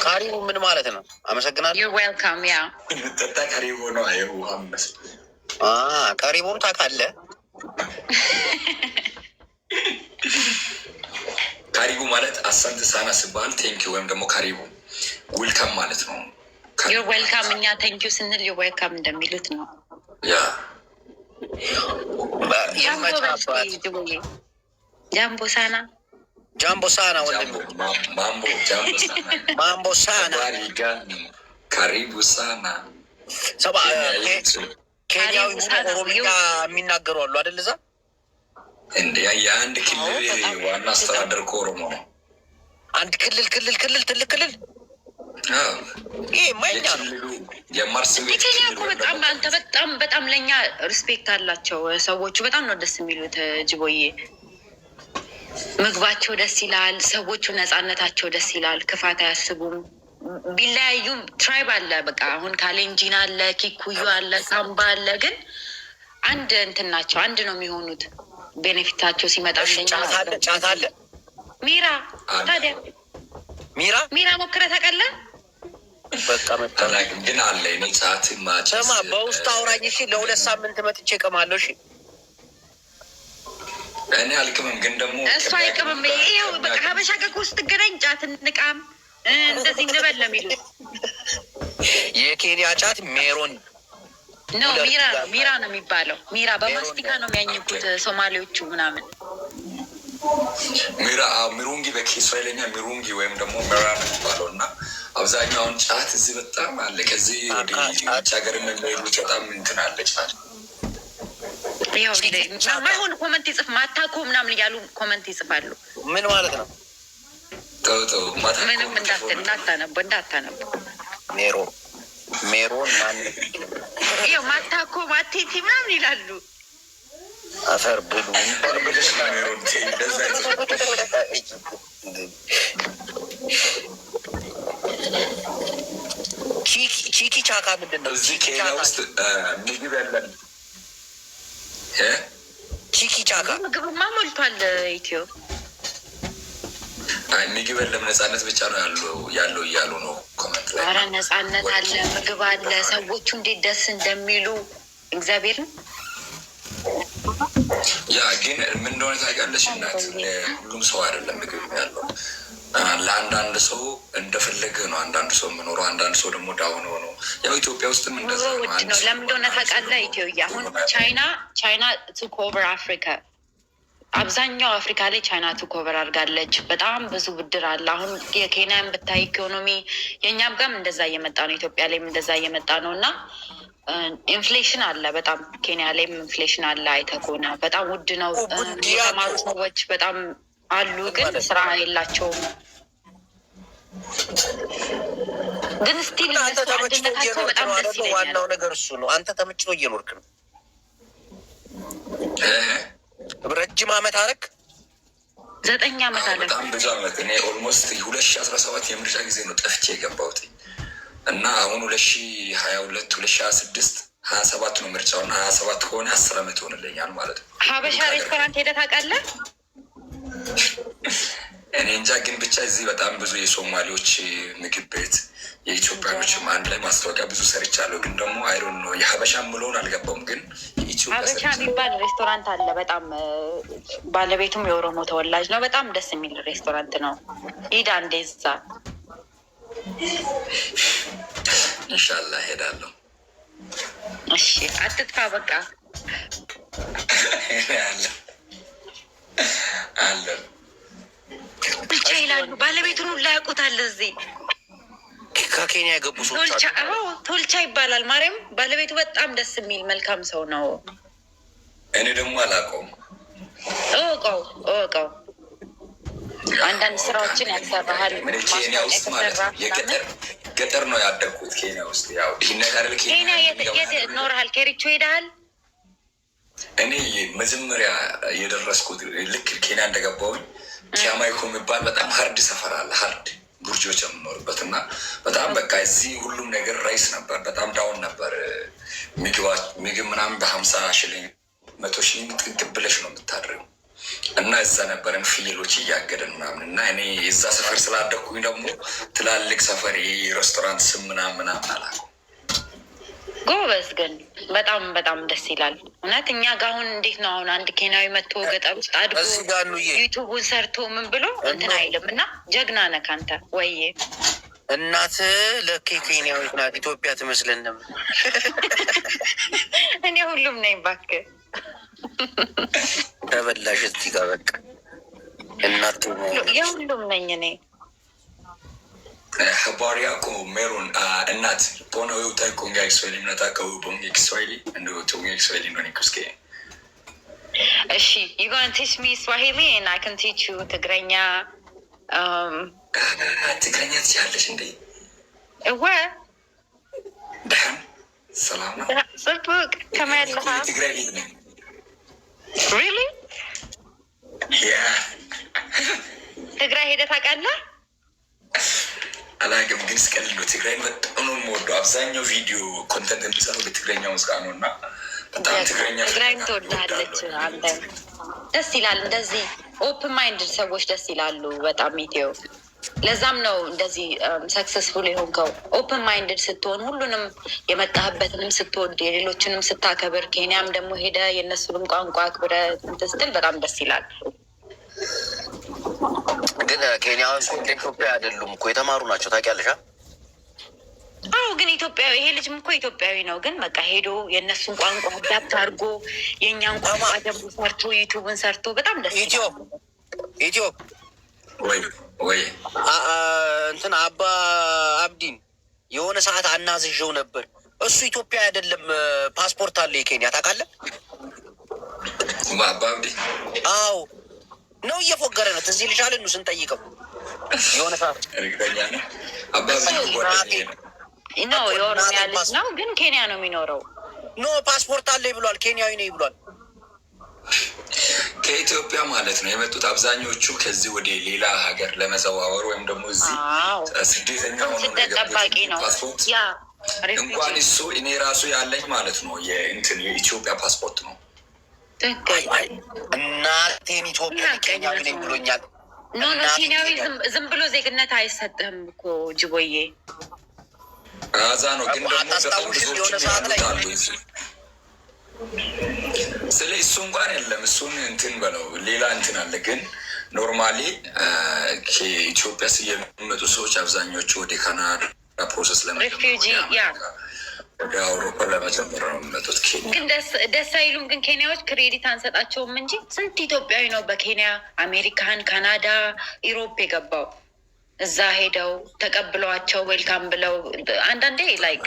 ካሪቡ ምን ማለት ነው? አመሰግናለሁ። ዩር ዌልካም። ያ ጠጣ ካሪቡ ነው። ውሃ መስል ካሪቡም ታውቃለህ? ካሪቡ ማለት አሳንት ሳና ሲባል ቴንኪው ወይም ደግሞ ካሪቡ ዌልካም ማለት ነው። ዩር ዌልካም። እኛ ቴንኪው ስንል ዩር ዌልካም እንደሚሉት ነው። ያ ጃምቦ ሳና ጃምቦ ሳና ወንድም ማምቦ ሳና ካሪቡ ሳና ኬንያዊ ኦሮምኛ የሚናገሩ አሉ አይደል? እዛ እንደ የአንድ ክልል ዋና አስተዳደር እኮ ኦሮሞ ነው። አንድ ክልል ትልቅ ክልል ይሄ ማይኛ ነው። ኬንያ እኮ በጣም ለእኛ ሪስፔክት አላቸው ሰዎቹ። በጣም ነው ደስ የሚሉት ጅቦዬ። ምግባቸው ደስ ይላል። ሰዎቹ ነፃነታቸው ደስ ይላል። ክፋት አያስቡም። ቢለያዩም ትራይብ አለ። በቃ አሁን ካሌንጂን አለ፣ ኪኩዩ አለ፣ ሳምባ አለ። ግን አንድ እንትን ናቸው፣ አንድ ነው የሚሆኑት። ቤኔፊታቸው ሲመጣ ጫት አለ። ሚራ ታዲያ ሚራ ሞክረህ ታውቃለህ? በቃ አላውቅም ግን አለ። እኔ ጫት ማጨስ ስማ፣ በውስጥ አውራኝ። እሺ፣ ለ2 ሳምንት መጥቼ እቅማለሁ። እሺ፣ እኔ አልቅምም፣ ግን ደግሞ እሱ አይቅምም። ይኸው በቃ ሀበሻ ጋር ውስጥ ትገናኝ ጫት እንቃም እንደዚህ እንበል ነው የሚሉት። የኬንያ ጫት ሜሮን ነው፣ ሚራ ነው የሚባለው። ሚራ በማስቲካ ነው የሚያኝኩት ሶማሌዎቹ ምናምን። ሚሩንጊ በኪስራኤልኛ ሚሩንጊ ወይም ደግሞ ሜራ ነው የሚባለው እና አብዛኛውን ጫት እዚህ በጣም አለ። ከዚህ ወደ ውጭ ሀገር የሚሄዱት በጣም እንትን አለ ጫት። ማይሆን ኮመንት ይጽፍ ማታኮ ምናምን እያሉ ኮመንት ይጽፋሉ። ምን ማለት ነው? ተው ምንም እንዳታነቡ ሜሮን ይኸው ማታኮ ማቴቲ ምናምን ይላሉ። አፈር ብሉ። ቺኪ ቻካ ምንድን ነው? እዚህ ኬንያ ውስጥ ምግብ ያለን ቺኪ ቻካ ምግብማ ሞልቷል። ኢትዮ ምግብ የለም ነፃነት ብቻ ነው ያለው እያሉ ነው ኮመንት ላይ። ኧረ ነፃነት አለ፣ ምግብ አለ። ሰዎቹ እንዴት ደስ እንደሚሉ እግዚአብሔርን። ያ ግን ምን እንደሆነ ታውቂያለሽ እናት፣ ሁሉም ሰው አይደለም ምግብ ያለው። ለአንዳንድ ሰው እንደፈለገ ነው አንዳንድ ሰው የምኖረው፣ አንዳንድ ሰው ደግሞ ዳውን ሆኖ ያው ኢትዮጵያ ውስጥም እንደዛ ነው። ለምን እንደሆነ ታውቃለህ? ኢትዮጵያ አሁን ቻይና ቱክ ኦቨር አፍሪካ። አብዛኛው አፍሪካ ላይ ቻይና ቱክ ኦቨር አድርጋለች። በጣም ብዙ ብድር አለ። አሁን የኬንያን ብታይ ኢኮኖሚ፣ የእኛም ጋርም እንደዛ እየመጣ ነው፣ ኢትዮጵያ ላይም እንደዛ እየመጣ ነው እና ኢንፍሌሽን አለ በጣም ኬንያ ላይም ኢንፍሌሽን አለ። አይተህ ከሆነ በጣም ውድ ነው። የተማሩ ሰዎች በጣም አሉ፣ ግን ስራ የላቸውም። ግን ስቲል አንድነታቸው በጣም ደስ ይለኛል። ዋናው ነገር እሱ ነው። አንተ ተመችቶ እየኖርክ ነው። ረጅም ዓመት አረግ 9 ዓመት አለ። በጣም ብዙ ዓመት። እኔ ኦልሞስት 2017 የምርጫ ጊዜ ነው ጠፍቼ የገባሁት እና አሁን 2022 2026 27 ነው ምርጫው እና 27 ከሆነ 10 ዓመት ይሆንልኛል ማለት ነው። ሀበሻ ሬስቶራንት ሄደህ ታውቃለህ? እኔ እንጃ፣ ግን ብቻ እዚህ በጣም ብዙ የሶማሌዎች ምግብ ቤት የኢትዮጵያኖችም አንድ ላይ ማስታወቂያ ብዙ ሰርቻለሁ። ግን ደግሞ አይሮን ነው የሀበሻ ምለውን አልገባውም። ግን ሀበሻ የሚባል ሬስቶራንት አለ። በጣም ባለቤቱም የኦሮሞ ተወላጅ ነው። በጣም ደስ የሚል ሬስቶራንት ነው። ሂድ አንዴ እዛ። ኢንሻላህ ሄዳለሁ። እሺ አትጥፋ በቃ አለ ብቻ ይላሉ። ባለቤቱን ሁላ ያውቁታል። እዚህ ከኬንያ የገቡ ሰዎች ቶልቻ ይባላል። ማርያም ባለቤቱ በጣም ደስ የሚል መልካም ሰው ነው። እኔ ደግሞ አላውቀውም። እወቀው አንዳንድ ስራዎችን ያሰራሃል። ኬንያ ውስጥ ማለት ነው። ገጠር ነው ያደግኩት ኬንያ ውስጥ። ያው ኬንያ የት ኖርሃል? ኬሪቾ ሄደሃል? እኔ መጀመሪያ የደረስኩት ልክ ኬንያ እንደገባሁኝ ኪያማይኮ የሚባል በጣም ሀርድ ሰፈር አለ። ሀርድ ቡርጆች የምኖርበት እና በጣም በቃ እዚህ ሁሉም ነገር ራይስ ነበር። በጣም ዳውን ነበር። ምግብ ምናምን በ50 ሽልኝ 100 ሽልኝ ጥግብ ብለሽ ነው የምታድረው እና እዛ ነበረን ፍየሎች እያገደን ምናምን እና እኔ የዛ ሰፈር ስላደኩኝ ደግሞ ትላልቅ ሰፈር ሬስቶራንት ስም ምናምን አላውቅም። ጎበዝ ግን በጣም ደስ ይላል እውነት። እኛ ጋር አሁን እንዴት ነው አሁን አንድ ኬንያዊ መጥቶ ገጠር ውስጥ አድጎ ዩቱቡን ሰርቶ ምን ብሎ እንትን አይልም እና ጀግና ነህ አንተ። ወይ እናት ለኬንያዊት ናት፣ ኢትዮጵያ ትመስለንም። እኔ ሁሉም ነኝ እባክህ። ተበላሽ እዚህ ጋር በቃ እናት የሁሉም ነኝ እኔ። habari yako Meron እናት mbona wewe hutaki kuongea Kiswahili? Mnataka wewe uongee Kiswahili ndio tuongee Kiswahili ndio nikusikie. እሺ you gonna teach me Swahili and I can teach you ትግረኛ። ትግረኛ ትችያለሽ እንዴ? ደህና ሰላም ነው? ጽቡቅ ከመለሃ ትግራይ ልጅ ነኝ። really? ትግራይ ሄደህ ታውቃለህ? አላውቅም፣ ግን ስቀልድ ነው። ትግራይን በጣም ነው የምወደው። አብዛኛው ቪዲዮ ኮንተንት የሚሰራው በትግረኛ ሙዚቃ ነው እና በጣም ትግራይም ትወዳለች። አንተ ደስ ይላል። እንደዚህ ኦፕን ማይንድ ሰዎች ደስ ይላሉ በጣም ኢትዮ። ለዛም ነው እንደዚህ ሰክሰስፉል የሆንከው። ኦፕን ማይንድድ ስትሆን ሁሉንም የመጣህበትንም ስትወድ የሌሎችንም ስታከብር፣ ኬንያም ደግሞ ሄደ የእነሱንም ቋንቋ አክብረ እንትን ስትል በጣም ደስ ይላል። ግን ኬንያውያን እኮ እንደ ኢትዮጵያ አይደሉም እኮ የተማሩ ናቸው ታውቂያለሽ? አዎ ግን ኢትዮጵያዊ ይሄ ልጅም እኮ ኢትዮጵያዊ ነው። ግን በቃ ሄዶ የእነሱን ቋንቋ አዳፕት አድርጎ የእኛን ቋንቋ ደግሞ ሰርቶ ዩቱብን ሰርቶ በጣም ደስ ኢትዮ ወይ እንትን አባ አብዲን የሆነ ሰዓት አናዝዤው ነበር። እሱ ኢትዮጵያ አይደለም፣ ፓስፖርት አለ የኬንያ ታውቃለህ? አባ አብዲ አዎ ነው እየፎገረ ነው። ትዝ ይልሻል? ስንጠይቀው የሆነ ሰዓት እርግጠኛ ነው አባ አብዲ ነው የኦሮሚያ ልጅ ነው፣ ግን ኬንያ ነው የሚኖረው። ኖ ፓስፖርት አለ ብሏል፣ ኬንያዊ ነው ብሏል። ከኢትዮጵያ ማለት ነው የመጡት አብዛኞቹ ከዚህ ወደ ሌላ ሀገር ለመዘዋወር ወይም ደግሞ እዚህ ስደተኛ ሆኖ ጠባቂ ነው። እንኳን እሱ እኔ ራሱ ያለኝ ማለት ነው የእንትን የኢትዮጵያ ፓስፖርት ነው። እናቴን ኢትዮጵያ ኬንያዊ ነኝ ብሎኛል። ኖ ኬንያዊ ዝም ብሎ ዜግነት አይሰጥህም እኮ ጅቦዬ። አዛ ነው ግን ደግሞ የሆነ ሰዓት ላይ ስለ እሱ እንኳን የለም። እሱን እንትን በለው ሌላ እንትን አለ። ግን ኖርማሊ ከኢትዮጵያ የሚመጡ ሰዎች አብዛኞቹ ወደ ካናዳ ፕሮሰስ ወደ አውሮፓ ለመጀመር ነው የሚመጡት። ግን ደስ አይሉም። ግን ኬንያዎች ክሬዲት አንሰጣቸውም እንጂ ስንት ኢትዮጵያዊ ነው በኬንያ አሜሪካን፣ ካናዳ፣ ኢሮፕ የገባው። እዛ ሄደው ተቀብለዋቸው ዌልካም ብለው አንዳንዴ ላይክ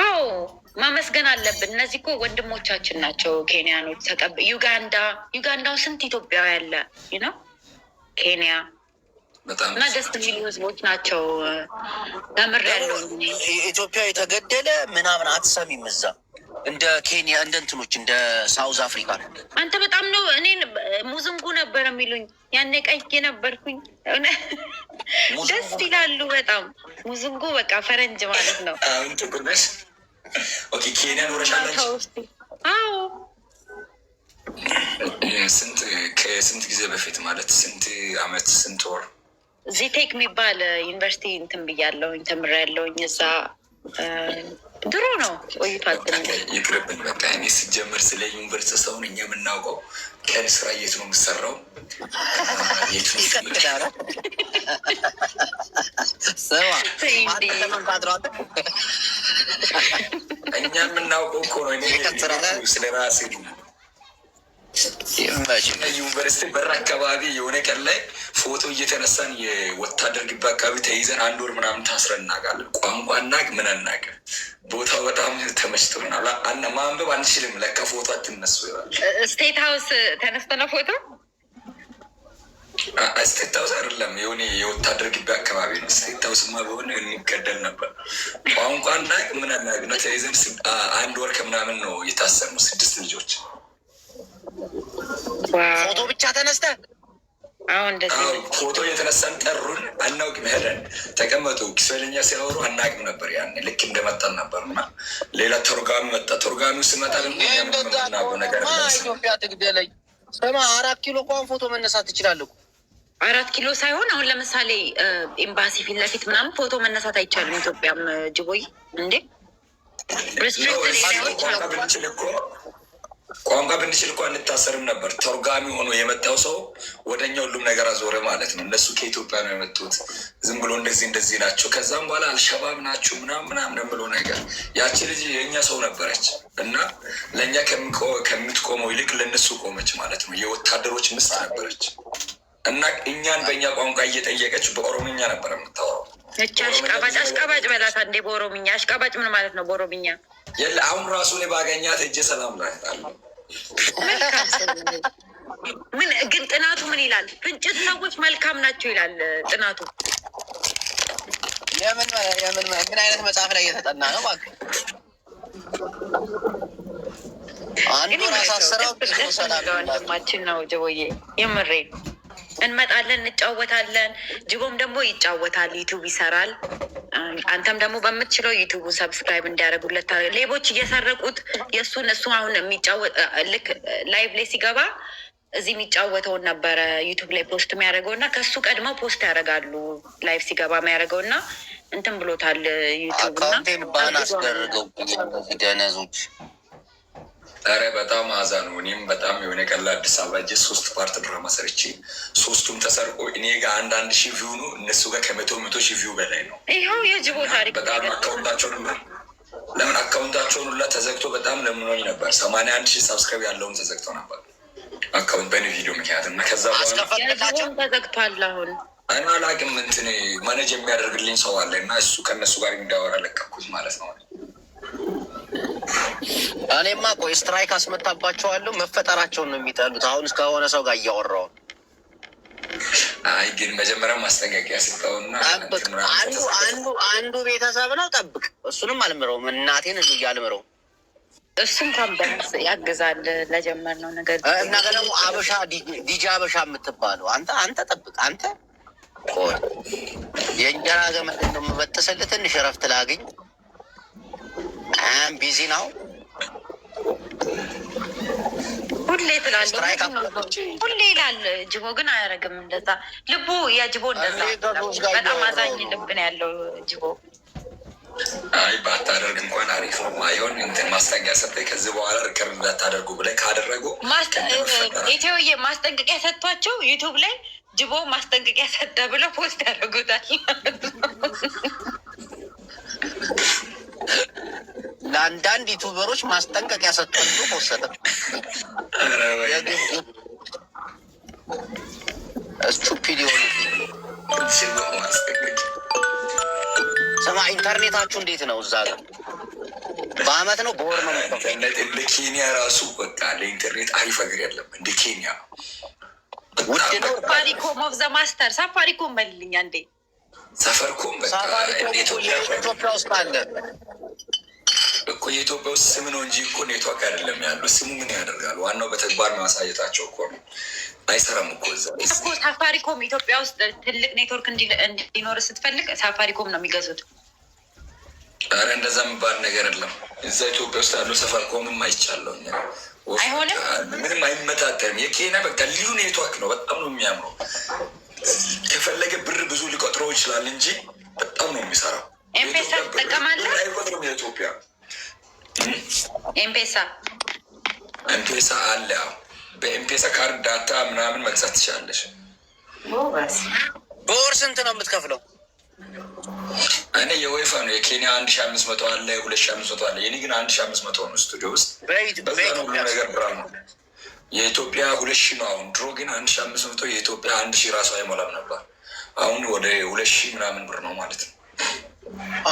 አዎ ማመስገን አለብን። እነዚህ እኮ ወንድሞቻችን ናቸው ኬንያኖች። ዩጋንዳው ስንት ኢትዮጵያዊ ያለ ነው ኬንያ እና ደስ የሚሉ ህዝቦች ናቸው። ተምር ያለው ኢትዮጵያ የተገደለ ምናምን አትሰሚም እዛ እንደ ኬንያ እንደ እንትኖች እንደ ሳውዝ አፍሪካ። አንተ በጣም ነው እኔን ሙዝንጉ ነበር የሚሉኝ ያኔ ቀይ ነበርኩኝ። ደስ ይላሉ በጣም ሙዝንጉ በቃ ፈረንጅ ማለት ነው። ኦኬ ኬንያ ኖረሻለች? አዎ። ከስንት ጊዜ በፊት ማለት ስንት አመት ስንት ወር? ዚቴክ የሚባል ዩኒቨርሲቲ እንትን ብያለሁኝ ተምሬያለሁኝ እዛ ድሮ ነው ቆይቷል። ይቅርብን በቃ። እኔ ስጀምር ስለ ዩኒቨርሲቲ ሰውን እኛ የምናውቀው ቀን ስራ የት ነው የምሰራው የት ነው እኛ የምናውቀው እኮ ነው። ስለ ራሴ ዩኒቨርሲቲ በር አካባቢ የሆነ ቀን ላይ ፎቶ እየተነሳን የወታደር ግቢ አካባቢ ተይዘን 1 ወር ምናምን ታስረን እናውቃለን። ቋንቋ እናቅ ምን አናቅ። ቦታው በጣም ተመችቶናል። ማንበብ አንችልም ለካ ፎቶ አትነሱ ይላል። ስቴት ሀውስ ተነስተነ ፎቶ ስቴት ሀውስ አይደለም የሆነ የወታደር ግቢ አካባቢ ነው። ስቴት ሀውስማ በሆነ እንገደል ነበር። ቋንቋ እናቅ ምን አናቅ ነው ተይዘን 1 ወር ከምናምን ነው የታሰርነው 6 ልጆች። ፎቶ ብቻ ተነስተ አሁን እንደዚህ ፎቶ የተነሳን ጠሩን። አናውቅም ሄደን ተቀመጡ። ኪስበለኛ ሲያወሩ አናውቅም ነበር። ያን ልክ እንደመጣን ነበር እና ሌላ ተርጓሚ መጣ። ተርጓሚው ስመጣ ደግሞ ነገር ኢትዮጵያ ትግደለኝ። ስማ 4 ኪሎ እንኳን ፎቶ መነሳት ትችላለህ። 4 ኪሎ ሳይሆን አሁን ለምሳሌ ኤምባሲ ፊት ለፊት ምናምን ፎቶ መነሳት አይቻልም። ኢትዮጵያም ጅቦይ እንዴ ቋንቋ ብንችል እኮ እንታሰርም ነበር። ተርጓሚ ሆኖ የመጣው ሰው ወደኛ ሁሉም ነገር አዞረ ማለት ነው። እነሱ ከኢትዮጵያ ነው የመጡት ዝም ብሎ እንደዚህ ናቸው። ከዛም በኋላ አልሸባብ ናቸው ምናምን ብሎ ነገር። ያቺ ልጅ የእኛ ሰው ነበረች እና ለእኛ ከምትቆመው ይልቅ ለእነሱ ቆመች ማለት ነው። የወታደሮች ምስት ነበረች እና እኛን በእኛ ቋንቋ እየጠየቀች በኦሮምኛ ነበር የምታወራው። አሽቃባጭ በላት እንዴ በኦሮምኛ። አሽቃባጭ ምን ማለት ነው በኦሮምኛ? የለ አሁን ራሱን ባገኛት እጀ ሰላም ላታለሁ። ምን ግን ጥናቱ ምን ይላል? ፍንጭት ሰዎች መልካም ናቸው ይላል ጥናቱ። ምን አይነት መጽሐፍ ላይ እየተጠና ነው? እባክህ አንዱ ራሳስራው ወንድማችን ነው ጅቦዬ። የምሬን እንመጣለን፣ እንጫወታለን። ጅቦም ደግሞ ይጫወታል፣ ዩቱብ ይሰራል። አንተም ደግሞ በምትችለው ዩቱቡን ሰብስክራይብ እንዲያደርጉለት። ሌቦች እየሰረቁት የእሱን እሱ አሁን የሚጫወት ልክ ላይቭ ላይ ሲገባ እዚህ የሚጫወተውን ነበረ ዩቱብ ላይ ፖስት የሚያደርገው እና ከሱ ቀድመው ፖስት ያደርጋሉ ላይቭ ሲገባ የሚያደርገው እና እንትን ብሎታል ዩቱብ እና አካውንቴን ባን አስደርገው ደነዞች። ኧረ በጣም አዛ ነው። እኔም በጣም የሆነ ቀን አዲስ አበባ እጄ 3 ፓርት ድራማ ሰርቼ 3ቱም ተሰርቆ እኔ ጋር 1,000 ቪው ነው፣ እነሱ ጋር ከ100 ሺህ ቪው በላይ ነው። ይኸው የጅቦ ታሪክ በጣም አካውንታቸውን ለምን አካውንታቸውን ሁላ ተዘግቶ በጣም ለምኖኝ ነበር። 81,000 ሳብስክራይብ ያለውም ተዘግቶ ነበር አካውንት በእኔ ቪዲዮ ምክንያት እና ከዛ በኋላ ተዘግቷል። አሁን እኔ አላቅም እንትን ማኔጅ የሚያደርግልኝ ሰው አለ እና እሱ ከእነሱ ጋር እንዳወራ ለቀኩት ማለት ነው። እኔማ ቆይ ስትራይክ አስመታባቸዋለሁ። መፈጠራቸውን ነው የሚጠሉት። አሁን እስከሆነ ሰው ጋር እያወራው አይ ግን መጀመሪያ ማስጠንቀቂያ ስጠውና ጠብቅ። አንዱ ቤተሰብ ነው ጠብቅ። እሱንም አልምረውም፣ እናቴን እያልምረው እሱ እንኳን በስ ያግዛል ለጀመርነው ነገር። እና ደግሞ አበሻ ዲጂ አበሻ የምትባለው አንተ ጠብቅ። አንተ ቆይ የእንጀራ ገመድ ነው የምበጥስልህ። ትንሽ እረፍት ላግኝ። ቢዚ ነው ሁሌ ትላለህ፣ ሁሌ ይላል። ጅቦ ግን አያደርግም እንደዛ። ልቡ የጅቦ እንደዛ በጣም አዛኝ ልብ ነው ያለው ጅቦ። አይ ባታደርግ እንኳን አሪፍ ነው። ማየውን እንትን ማስጠንቀቂያ ሰጠኝ። ከዚህ በኋላ ርቅር እንዳታደርጉ ብለህ ካደረጉ ኢትዮዬ ማስጠንቀቂያ ሰጥቷቸው ዩቱብ ላይ ጅቦ ማስጠንቀቂያ ሰጠ ብለው ፖስት ያደርጉታል። ለአንዳንድ ዩቱበሮች ማስጠንቀቂያ ሰጥቷቸው ፖስተ ስቱፒድ የሆኑ ስማ፣ ኢንተርኔታችሁ እንዴት ነው? እዛ ጋር በአመት ነው በወር ነው? እንደ ኬንያ ራሱ በቃ ለኢንተርኔት አሪፍ ሀገር የለም እንደ ኬንያ። ውድ ነው። ሳፋሪኮም ኦፍ ዘ ማስተር ሳፋሪኮም በልልኛ እንዴ። ሳፋሪኮም በቃ ኢትዮጵያ ውስጥ አለ እኮ የኢትዮጵያ ውስጥ ስም ነው እንጂ እኮ ኔትወርክ አይደለም ያለው። ስሙ ምን ያደርጋል? ዋናው በተግባር ማሳየታቸው እኮ ነው። አይሰራም እኮ እዛ እኮ ሳፋሪኮም ኢትዮጵያ ውስጥ ትልቅ ኔትወርክ እንዲኖር ስትፈልግ ሳፋሪኮም ነው የሚገዙት። ኧረ እንደዛ የሚባል ነገር የለም። እዛ ኢትዮጵያ ውስጥ ያለው ሳፋሪኮምም አይቻለው። አይሆንም፣ ምንም አይመጣጠርም። የኬንያ በቃ ልዩ ኔትወርክ ነው። በጣም ነው የሚያምረው። ከፈለገ ብር ብዙ ሊቆጥረው ይችላል እንጂ በጣም ነው የሚሰራው። ኤምፔሳ ትጠቀማለህ? አይቆጥርም። የኢትዮጵያ ኤምፔሳ አለ። በኤምፔሳ ካርድ ዳታ ምናምን መግዛት ትችላለሽ። በወር ስንት ነው የምትከፍለው? እኔ የወይፋ ነው። የኬንያ 1,500 አለ፣ 2,500 አለ። የኔ ግን 1,500 ነው። ስቱዲዮ ውስጥ በዛ ነው ነገር ብራ ነው። የኢትዮጵያ 2,000 ነው አሁን። ድሮ ግን 1,500፣ የኢትዮጵያ 1,000 ራሱ አይሞላም ነበር። አሁን ወደ 2,000 ምናምን ብር ነው ማለት ነው።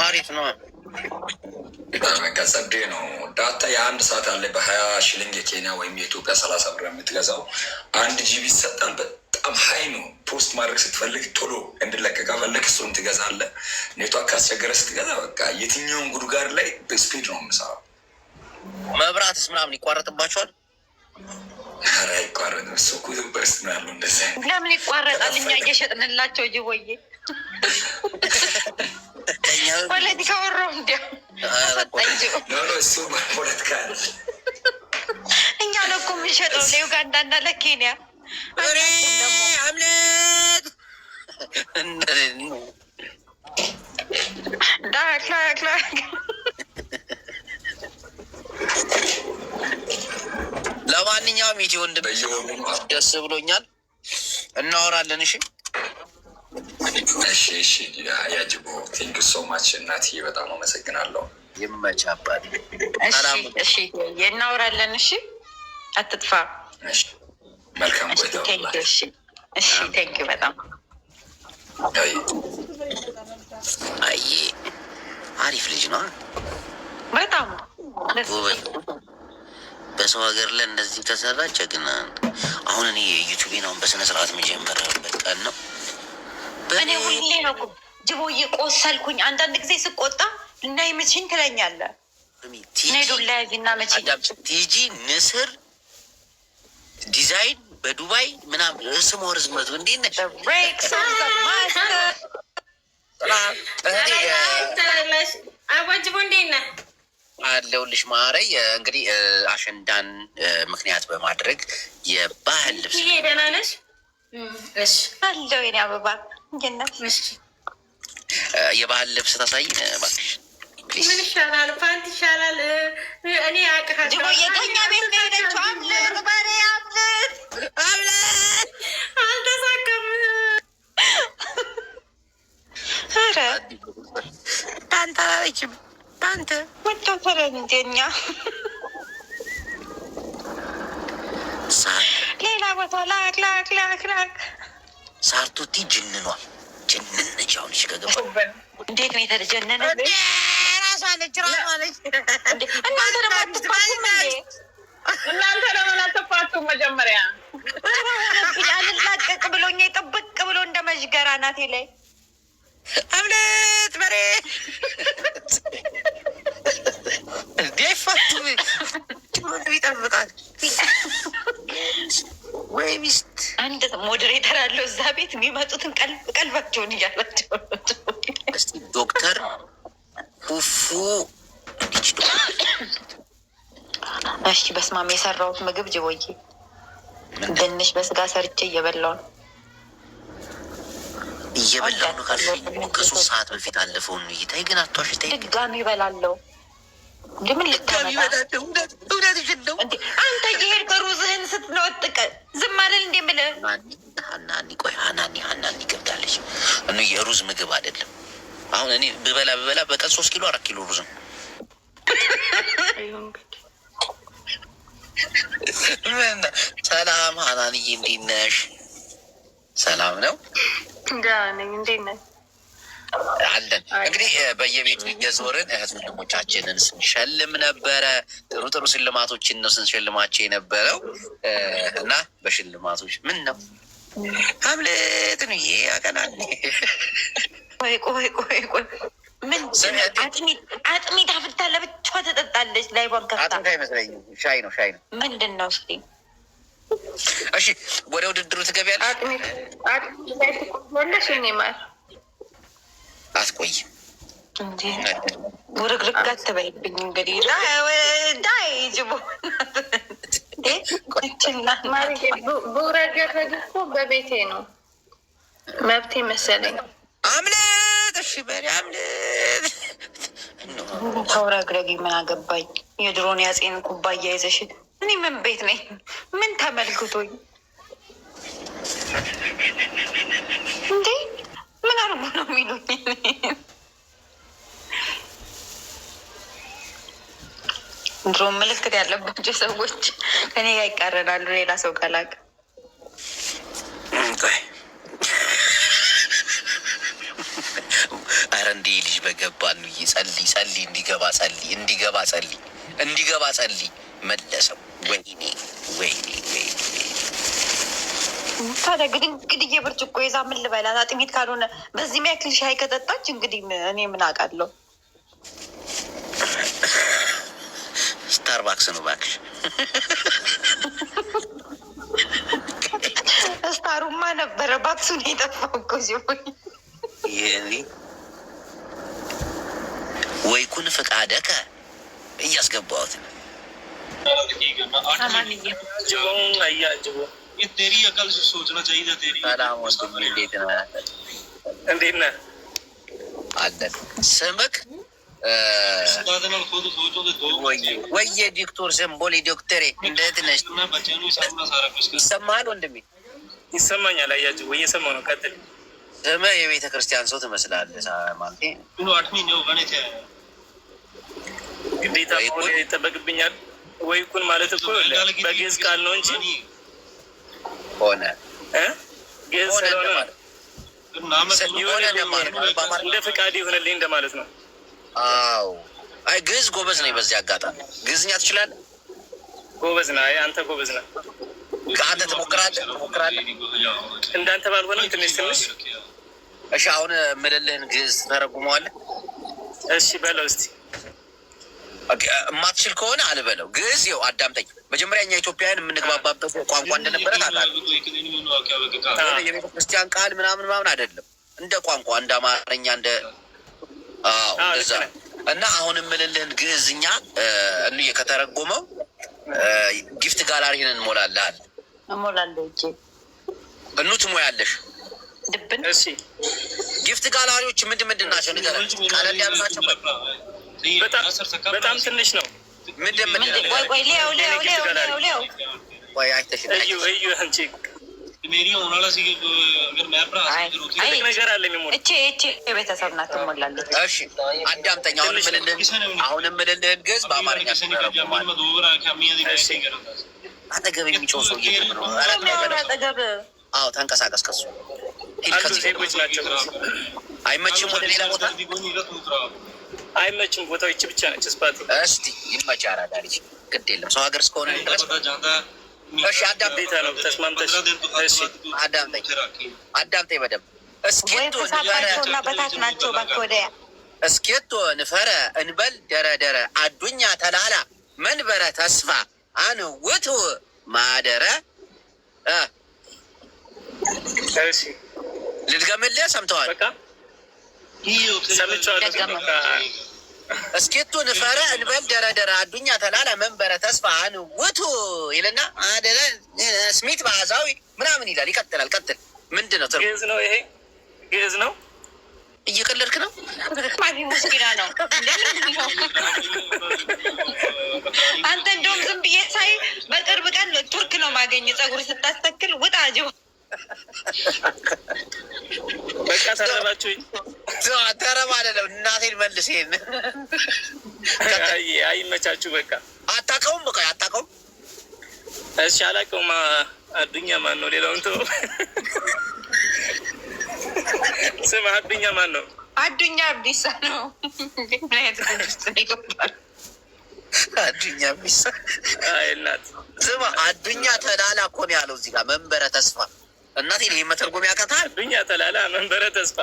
አሪፍ ነው። በቃ ጸዴ ነው። ዳታ የ1 ሰዓት አለ በ20 ሽልንግ የኬንያ ወይም የኢትዮጵያ 30 ብር የምትገዛው 1 ጂቢ ይሰጣል። በጣም ሀይ ነው። ፖስት ማድረግ ስትፈልግ ቶሎ እንድለቀቃ ፈለግ እሱን ትገዛለህ። ኔትወርክ ካስቸገረ ስትገዛ በቃ የትኛውን ጉድጓድ ላይ በስፒድ ነው የምሰራው። መብራትስ ምናምን ይቋረጥባቸዋል? ኧረ አይቋረጥም። እሱ እኮ ኢትዮጵያ ውስጥ ነው ያለው። እንደዚህ ለምን ይቋረጣል? እኛ እየሸጥንላቸው ጅቦዬ ፖለቲካ ወሮ እንዲያ እሱ ፖለቲካ እኛ ነው እኮ የምንሸጠው ለዩጋንዳ እና ለኬንያ። አምልጥ ለማንኛውም ኢትዮ ወንድም ደስ ብሎኛል። እናወራለን። እሺ እሺ ያጅቦ ቴንክ ሶ ማች እናትዬ፣ በጣም አመሰግናለሁ። ይመቻባል። እሺ እናወራለን። እሺ አትጥፋ። መልካም ቆይታ። እሺ ቴንክ በጣም አይ አሪፍ ልጅ ነው በጣም በሰው ሀገር ላይ እንደዚህ ከሰራ ጀግና። አሁን እኔ ዩቱቤን አሁን በስነ ስርዓት የሚጀምርበት ቀን ነው። እኔ ሁሌ ነው ጅቦዬ ቆሰልኩኝ። አንዳንድ ጊዜ ስቆጣ እና መቼኝ ትለኛለህ። ኔዱላ ያዚና መቼ ቲጂ ንስር ዲዛይን በዱባይ ምናምን ስሙ ርዝመቱ እንዴት ነች? አወጅቡ እንዴት ነህ? አለሁልሽ ማረይ። እንግዲህ አሸንዳን ምክንያት በማድረግ የባህል ልብስ ደህና ነሽ? አለው የኔ አበባ ጀነት። የባህል ልብስ ታሳይን እባክሽ። ምን ይሻላል? ፓንት ይሻላል? እኔ ጅቦ የገኛ ቤት ነው ሄደችው። አምልጥ በሬ አምልጥ አምልጥ። አልተሳካም። ኧረ ፓንት አላለችም። ፓንት ወጥቶ ፈረንጀኛ ሌላ ቦታ ላክ ላክ ላክ ላክ ሳርቱቲ ጅንኗል። ጅንን ነች። አሁን እሺ ከገባ እንዴት ነው የተጀነነ? ራሷ ነች ራሷ ነች። እናንተ ደግሞ አትፋቱም እንዴ? እናንተ ለምን አትፋቱም? መጀመሪያ አልላቀቅ ብሎኛ ጥብቅ ብሎ እንደ መዥገራ ናቴ ላይ አምልጥ በሬ ፋቱ ይጠብቃል ወይ ሚስት። አንድ ሞዴሬተር አለው እዛ ቤት የሚመጡትን ቀልባቸውን እያላቸው እስቲ ዶክተር ፉፉ እንዲች እሺ በስማም የሰራሁት ምግብ ጅቦዬ ድንች በስጋ ሰርቼ እየበላሁ ነው። እየበላሁ ነው ካልሽኝ ከ3 ሰዓት በፊት አለፈውን ነው እይታይ። ግን አቷሽ ታይ ድጋሚ እበላለሁ። እንደምን ድጋሚ እበላለሁ። እውነትሽን ነው። አንተ እየሄድክ ሩዝህን ስትነወጥቀ ዝም አልል እንዴ የምልህ ሀናኒ ቆይ ሀናኒ ገብታለች። እኑ የሩዝ ምግብ አይደለም። አሁን እኔ ብበላ በቀን 3 ኪሎ 4 ኪሎ ሩዝ ነው። ሰላም ሀናንዬ እንዴት ነሽ? ሰላም ነው እንዴት ነህ? አለን። እንግዲህ በየቤቱ እየዞርን እህት ወንድሞቻችንን ስንሸልም ነበረ። ጥሩ ሽልማቶችን ነው ስንሸልማቸው የነበረው እና በሽልማቶች ምን ነው ሀምሌት ነው ይሄ አቀናል። ቆይ ምን አጥሚት አፍልታ ለብቻ ትጠጣለች። ላይ ባንከፍታ አጥሚት አይመስለኝም። ሻይ ነው ምንድን ነው ስ እሺ ወደ ውድድሩ ትገቢያለሽ? አጥሚት እኔ ማር አትቆይም እንጂ ውርግርግ አትበይብኝ። እንግዲህ ዳይ ጅቦ ብውረገረግ እኮ በቤቴ ነው መብቴ መሰለኝ። አምልጥ እሺ በሬ አምልጥ። ተውረግረጊ ምን አገባኝ? የድሮን ያጼን ኩባያ ይዘሽ እኔ ምን ቤት ነኝ? ምን ተመልክቶኝ እንዴ? ምን አርጎ ነው የሚሉኝ? ድሮ ምልክት ያለባቸው ሰዎች ከኔ ጋር ይቃረናሉ። ሌላ ሰው ቀላቅ አረ እንዲህ ልጅ በገባን ጸልይ እንዲገባ ጸልይ መለሰው። ወይኔ ታዲያ ግድዬ ብርጭቆ ይዛ ምን ልበላት? አጥሚት ካልሆነ በዚህ ሚያክል ሻይ ከጠጣች እንግዲህ እኔ ምን አውቃለሁ? ስታርባክስ ነው እባክሽ። ስታሩማ ነበረ ባክሱን የጠፋው እኮ ሲሆን ወይ ኩን ፍቃደከ እያስገባሁት ነው። ሰላም ወንድሜ እንዴት ነህ? አለን። ስምክ ወየ ዶክተር ዘንቦሌ ዶክተሬ እንዴት ነሽ? ይሰማሃል ወንድሜ? ይሰማኛል። አያጅቦ እየሰማሁ ነው። ቀጥል። ስምህ የቤተ ክርስቲያን ሰው ትመስላለህ ማለቴ ግዴታ ይጠበቅብኛል ወይ ኩን ማለት እኮ በግዕዝ ቃል ነው እንጂ ሆነ ግዕዝ ስለሆነ እንደ ፍቃድ ይሆንልኝ እንደማለት ነው። አዎ አይ ግዕዝ ጎበዝ ነኝ። በዚህ አጋጣሚ ግዕዝኛ ትችላለህ? ጎበዝ ነህ። አይ አንተ ጎበዝ ነህ። አንተ ትሞክራለህ? እንዳንተ ባልሆነም ትንሽ። እሺ አሁን የምልልህን ግዕዝ ተረጉመዋለህ? እሺ በለው እስቲ። የማትችል ከሆነ አልበለው። ግዕዝ ይኸው አዳምጠኝ። መጀመሪያ እኛ ኢትዮጵያውያን የምንግባባበት ቋንቋ እንደነበረ ታውቃለህ። የቤተ ክርስቲያን ቃል ምናምን አይደለም። እንደ ቋንቋ እንደ አማርኛ እንደ እንደዛ እና አሁን የምልልህን ግዕዝኛ እንዬ ከተረጎመው ጊፍት ጋላሪህን እንሞላልሃል። እሞላለሁ እጄ እኑ ትሞያለሽ። ድብን እሺ ጊፍት ጋላሪዎች ምንድን ናቸው? ንገረን። ቀለል ያሉ ናቸው? በጣም ትንሽ ነው። ምንድን ቆይ ሊያው ወይ አይተሽ እዩ አንቺ ነገር አለ የሚሞላ እቺ የቤተሰብ ናት ትሞላለች። እሺ አዳምጠኝ። አሁን የምልልህን ግዕዝ በአማርኛ ተረጉማል። አጠገብ የሚጮህ ሰው አጠገብ ተንቀሳቀስ። ከሱ ዜጎች ናቸው። አይመችም? ወደ ሌላ ቦታ አይመችም። ቦታው ይቺ ብቻ ነች። ስፓት እስቲ ይመች። አራዳ ልጅ ግድ የለም ሰው ሀገር እስከሆነ ድረስ። እሺ አዳምጠኝ ነው ተስማምተሽ። እሺ አዳምጠኝ በደምብ። ሳባቸውና በታች ናቸው። ወዲያ እስኬቶ ንፈረ እንበል ደረደረ አዱኛ ተላላ መንበረ ተስፋ አንውቱ ማደረ ልድገምልህ። ሰምተዋል? እስኬቱ ንፈረ እንበል ደረደረ አዱኛ ተላላ መንበረ ተስፋ አንውቱ ይልና አደረ ስሚት በአዛዊ ምናምን ይላል። ይቀጥላል። ቀጥል። ምንድን ነው? ግዕዝ ነው ይሄ። ግዕዝ ነው። እየቀለድክ ነው? ሙስኪና ነው። አንተ እንደውም ዝም ብዬ ሳይ በቅርብ ቀን ቱርክ ነው ማገኘ ፀጉር ስታስተክል ውጣ ጅ በቃ ተረባችሁኝ። ተረባ አይደለም እናቴን መልስ። ይሄን አይመቻችሁ። በቃ አታውቀውም። በቃ አታውቀውም። እሺ አላውቀውም። አዱኛ ማን ነው? ሌላውን ተው። ስም አዱኛ ማን ነው? አዱኛ አብዲሳ ነው። አዱኛ አብዲሳ እናት ስማ፣ አዱኛ ተላላ እኮ ነው ያለው እዚህ ጋር መንበረ ተስፋ። እናቴ ይሄ መተርጎም ያውቃታል። አዱኛ ተላላ መንበረ ተስፋ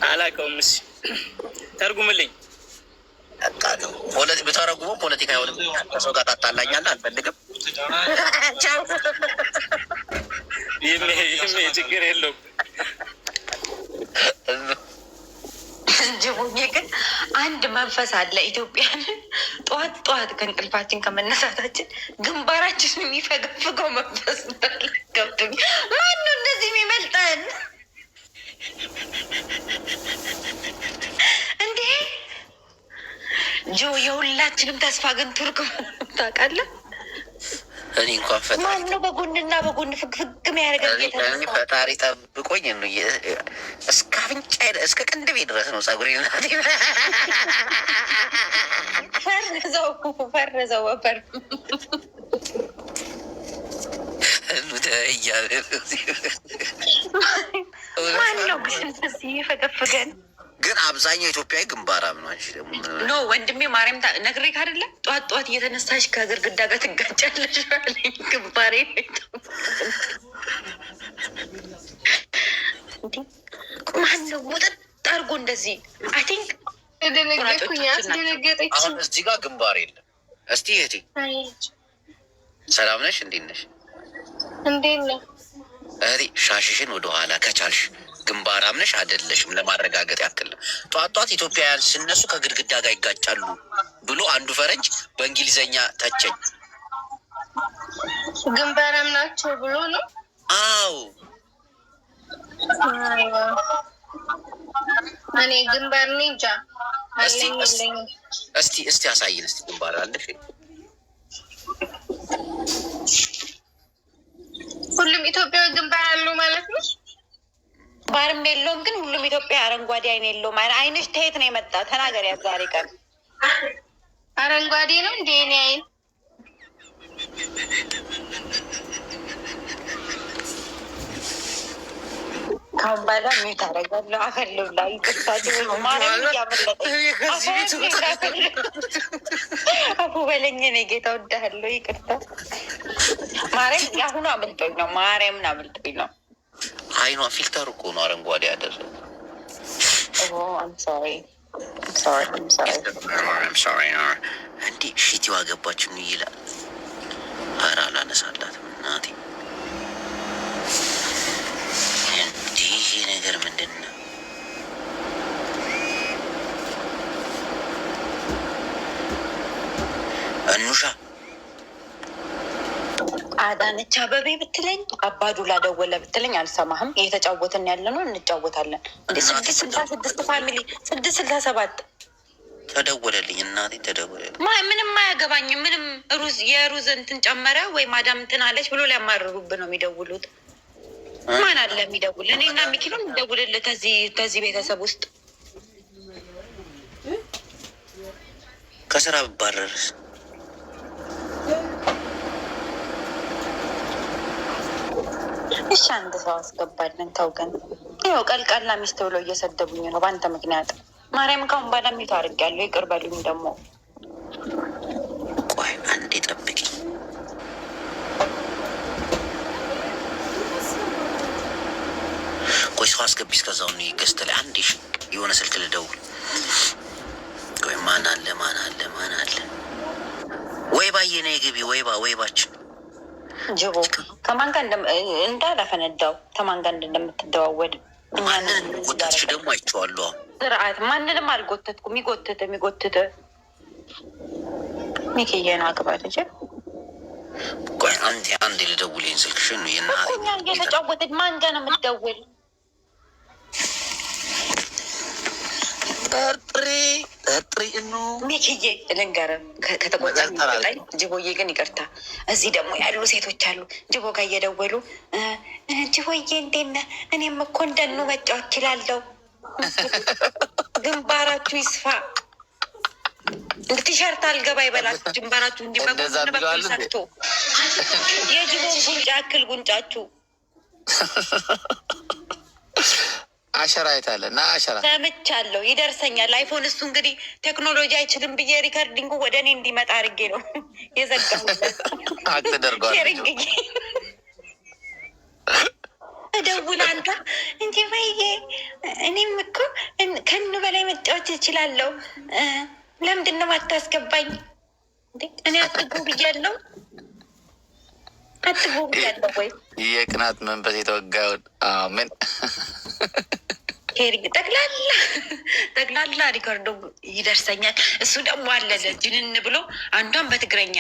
አላውቀውም። እሺ ተርጉምልኝ። ብተረጉሞ ፖለቲካ አይሆንም። ከሰው ጋር ታጣላኛለህ። አልፈልግም። ይሄ ችግር የለውም። ጅቡዬ ግን አንድ መንፈስ አለ ኢትዮጵያን ጠዋት ጠዋት ከእንቅልፋችን ከመነሳታችን ግንባራችን የሚፈገፍገው መንፈስ ገብቶኝ። ማነው እንደዚህ የሚመልጠን እንዴ? ጆ የሁላችንም ተስፋ ግን ቱርክ ታውቃለህ። እኔ እንኳን ማነው በጎንና በጎን ፍግፍግ የሚያደርገን? ፈጣሪ ጠብቆኝ ነው። እስከ አፍንጫ እስከ ቅንድቤ ድረስ ነው ጸጉሬ። ፈረዘው ወፈር ማነው ግን እዚህ የፈገፍገን? ግን አብዛኛው ኢትዮጵያዊ ግንባራም ነው። አንቺ ደግሞ ኖ ወንድሜ ማርያም ነግሬህ አይደለ? ጠዋት ጠዋት እየተነሳሽ ከግርግዳ ጋር ትጋጫለሽ። ግንባሬ ማነው ሙጥጥ አድርጎ እንደዚህ? አይ ቲንክ አሁን እዚህ ጋር ግንባር የለም። እስቲ እህቴ ሰላም ነሽ? እንዴት ነሽ? እንዴት ነው እህቴ? ሻሽሽን ወደኋላ ከቻልሽ ግንባራም ነሽ አይደለሽም ለማረጋገጥ ያክል ነው። ጧት ጧት ኢትዮጵያውያን ሲነሱ ከግድግዳ ጋር ይጋጫሉ ብሎ አንዱ ፈረንጅ በእንግሊዘኛ ተቸኝ። ግንባራም ናቸው ብሎ ነው? አዎ እኔ ግንባር ነኝ እንጃ። እስቲ አሳይን። እስቲ ግንባር አለሽ? ሁሉም ኢትዮጵያዊ ግንባር አለው ማለት ነው? ባርም የለውም ግን ሁሉም ኢትዮጵያ አረንጓዴ አይን የለውም። አይንሽ ተየት ነው የመጣ? ተናገሪ። ዛሬ ቀን አረንጓዴ ነው እንዴ? እኔ አይን ካሁን በኋላ ሚዩት አደርጋለሁ። አፈለው ላይ ይቅርታችሁ። ማርያም እያመለጠኝ አፉ በለኝ። እኔ ጌታ ወዳለሁ። ይቅርታ ማርያም። የአሁኑ አምልጦኝ ነው። ማርያምን አምልጦኝ ነው። አይኗ ፊልተር እኮ ነው አረንጓዴ ያደረገ። እንዲህ ሽቲዋ ገባችን ይላል። ኧረ አላነሳላትም እናቴ ነገር ምንድን ነው? እኑሻ አዳነች አበቤ ብትለኝ አባዱላ ደወለ ብትለኝ አልሰማህም። እየተጫወትን ያለ ነው፣ እንጫወታለን። 666 ፋሚሊ 667 ተደወለልኝ፣ እናቴ ተደወለልኝ። ምንም አያገባኝም። ምንም ሩዝ የሩዝ እንትን ጨመረ ወይ ማዳም እንትን አለች ብሎ ሊያማርሩብህ ነው የሚደውሉት። ማን አለ የሚደውል? እኔ እና ሚኪሎ እንደውልልህ ከዚህ ቤተሰብ ውስጥ ከስራ ብባረርስ? እሺ አንድ ሰው አስገባለን። ተው ግን ይኸው ቀልቃላ ሚስት ብሎ እየሰደቡኝ ነው በአንተ ምክንያት። ማርያም ካሁን በኋላ ሚት አድርጊያለሁ። ይቅር በሉኝ። ደግሞ ቆይ አንዴ ጠብቂኝ። ቆይ ሰው አስገቢ። እስከዛው ገዝተ ላይ አንዴ የሆነ ስልክ ልደውል። ቆይ ማን አለ? ወይባዬ ነይ ግቢ። ወይባችን ጅቦ ከማን ጋር እንዳላፈነዳው ከማን ጋር እንደምትደዋወድ ማንን ጎታች ደግሞ አይቼዋለሁ። ስርዓት ማንንም አልጎተትኩም። የሚጎትት ሚኪዬ ነው። አግባ ልጅ። ቆይ አንዴ ልደውልኝ ስልክሽን ነው እኛ እየተጫወትን ማን ጋር ነው የምትደውል? ጠርጥሪ ሚኪዬ ልንገርህ፣ ከተቆጣኝ ጅቦዬ ግን ይቅርታ። እዚህ ደግሞ ያሉ ሴቶች አሉ ጅቦ ጋር እየደወሉ ጅቦዬ እንዴት ነህ? እኔም እኮ እንደኑ መጫወት እችላለሁ። ግንባራችሁ ይስፋ። ቲሸርት አልገባ ይበላችሁ። ግንባራችሁ እንዲበቁ ሰክቶ የጅቦን ጉንጫ ያክል ጉንጫችሁ አሸራ አይታለ እና አሸራ ሰምቻለሁ። ይደርሰኛል አይፎን። እሱ እንግዲህ ቴክኖሎጂ አይችልም ብዬ ሪከርዲንጉ ወደ እኔ እንዲመጣ አድርጌ ነው የዘጋሁት። አትደርጓል ደውል አንተ እንጂ በዬ እኔም እኮ ከኑ በላይ መጫወት እችላለሁ። ለምንድን ነው አታስገባኝ? እኔ አትጉ ብያለሁ። አትጉ ብያለሁ ወይ የቅናት መንፈስ የተወጋውን አሜን። ጠቅላላ ሪኮርዶ ይደርሰኛል። እሱ ደግሞ አለለ ጅንን ብሎ አንዷን በትግረኛ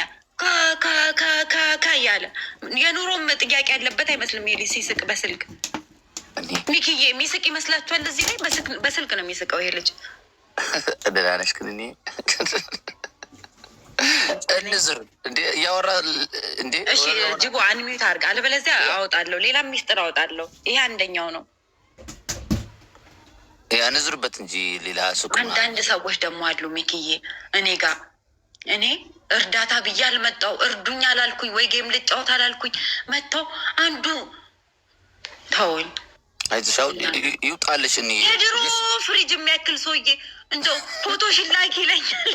ካ እያለ የኑሮም ጥያቄ ያለበት አይመስልም። ሄ ሲስቅ በስልክ ሚኪዬ የሚስቅ ይመስላችኋል? እዚህ ላይ በስልክ ነው የሚስቀው ይሄ ልጅ። ደህና ነሽ? ግን እኔ እንዝር እንዴ እያወራ እንዴ። እሺ ጅቦ አንሚዩት አድርግ፣ አለበለዚያ አወጣለሁ። ሌላ ሚስጥር አወጣለሁ። ይሄ አንደኛው ነው። ያንዝርበት እንጂ ሌላ ሱቅ። አንዳንድ ሰዎች ደግሞ አሉ ሚኪዬ፣ እኔ እርዳታ ብዬ አልመጣው፣ እርዱኝ አላልኩኝ፣ ወይ ጌም ልጫወት አላልኩኝ። መጥተው አንዱ ተወኝ አይዞሻው ይውጣልሽ። የድሮ ፍሪጅ የሚያክል ሰውዬ እንደው ፎቶሽን ላኪ ይለኛል።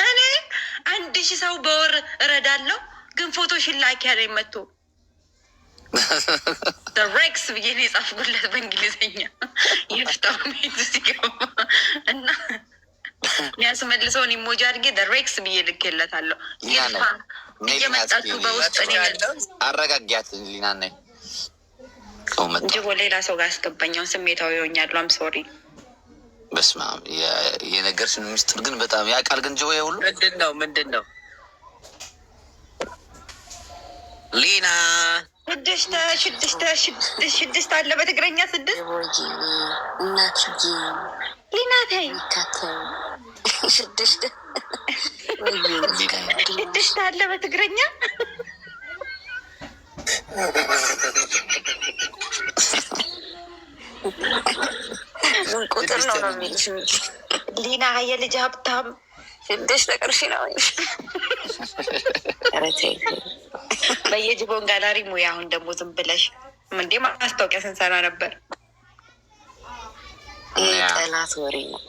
እኔ 1000 ሰው በወር እረዳለሁ፣ ግን ፎቶሽን ላኪ ያለኝ መጥቶ ሬክስ ብዬ ነው የጻፍኩለት በእንግሊዝኛ። ይፍታው ሜት ሲገባ እና የሚያስመልሰውን ኢሞጂ አድርጌ ሬክስ ብዬ ልኬለታለሁ። ይፋ እየመጣችሁ በውስጥ አረጋጊያት ሊና ነ ጅቦ ሌላ ሰው ጋር አስገባኛውን ስሜታዊ ይሆኛሉ። አም ሶሪ። በስመ አብ የነገርሽን ምስጢር ግን በጣም ያውቃል። ግን ጅቦ ሁሉ ምንድን ነው ሊና ስድስት አለ በትግረኛ 6 ሊና ተይ 6 አለ በትግረኛ ቁጥር ነው የሚልሽ ሊና። የልጅ ሀብታም 6 ተቅርሺ ነው በየጅቦን ጋላሪ ሙያ። አሁን ደግሞ ዝም ብለሽ እንዴ ማስታወቂያ ስንሰራ ነበር። ጠላት ወሬ ነው።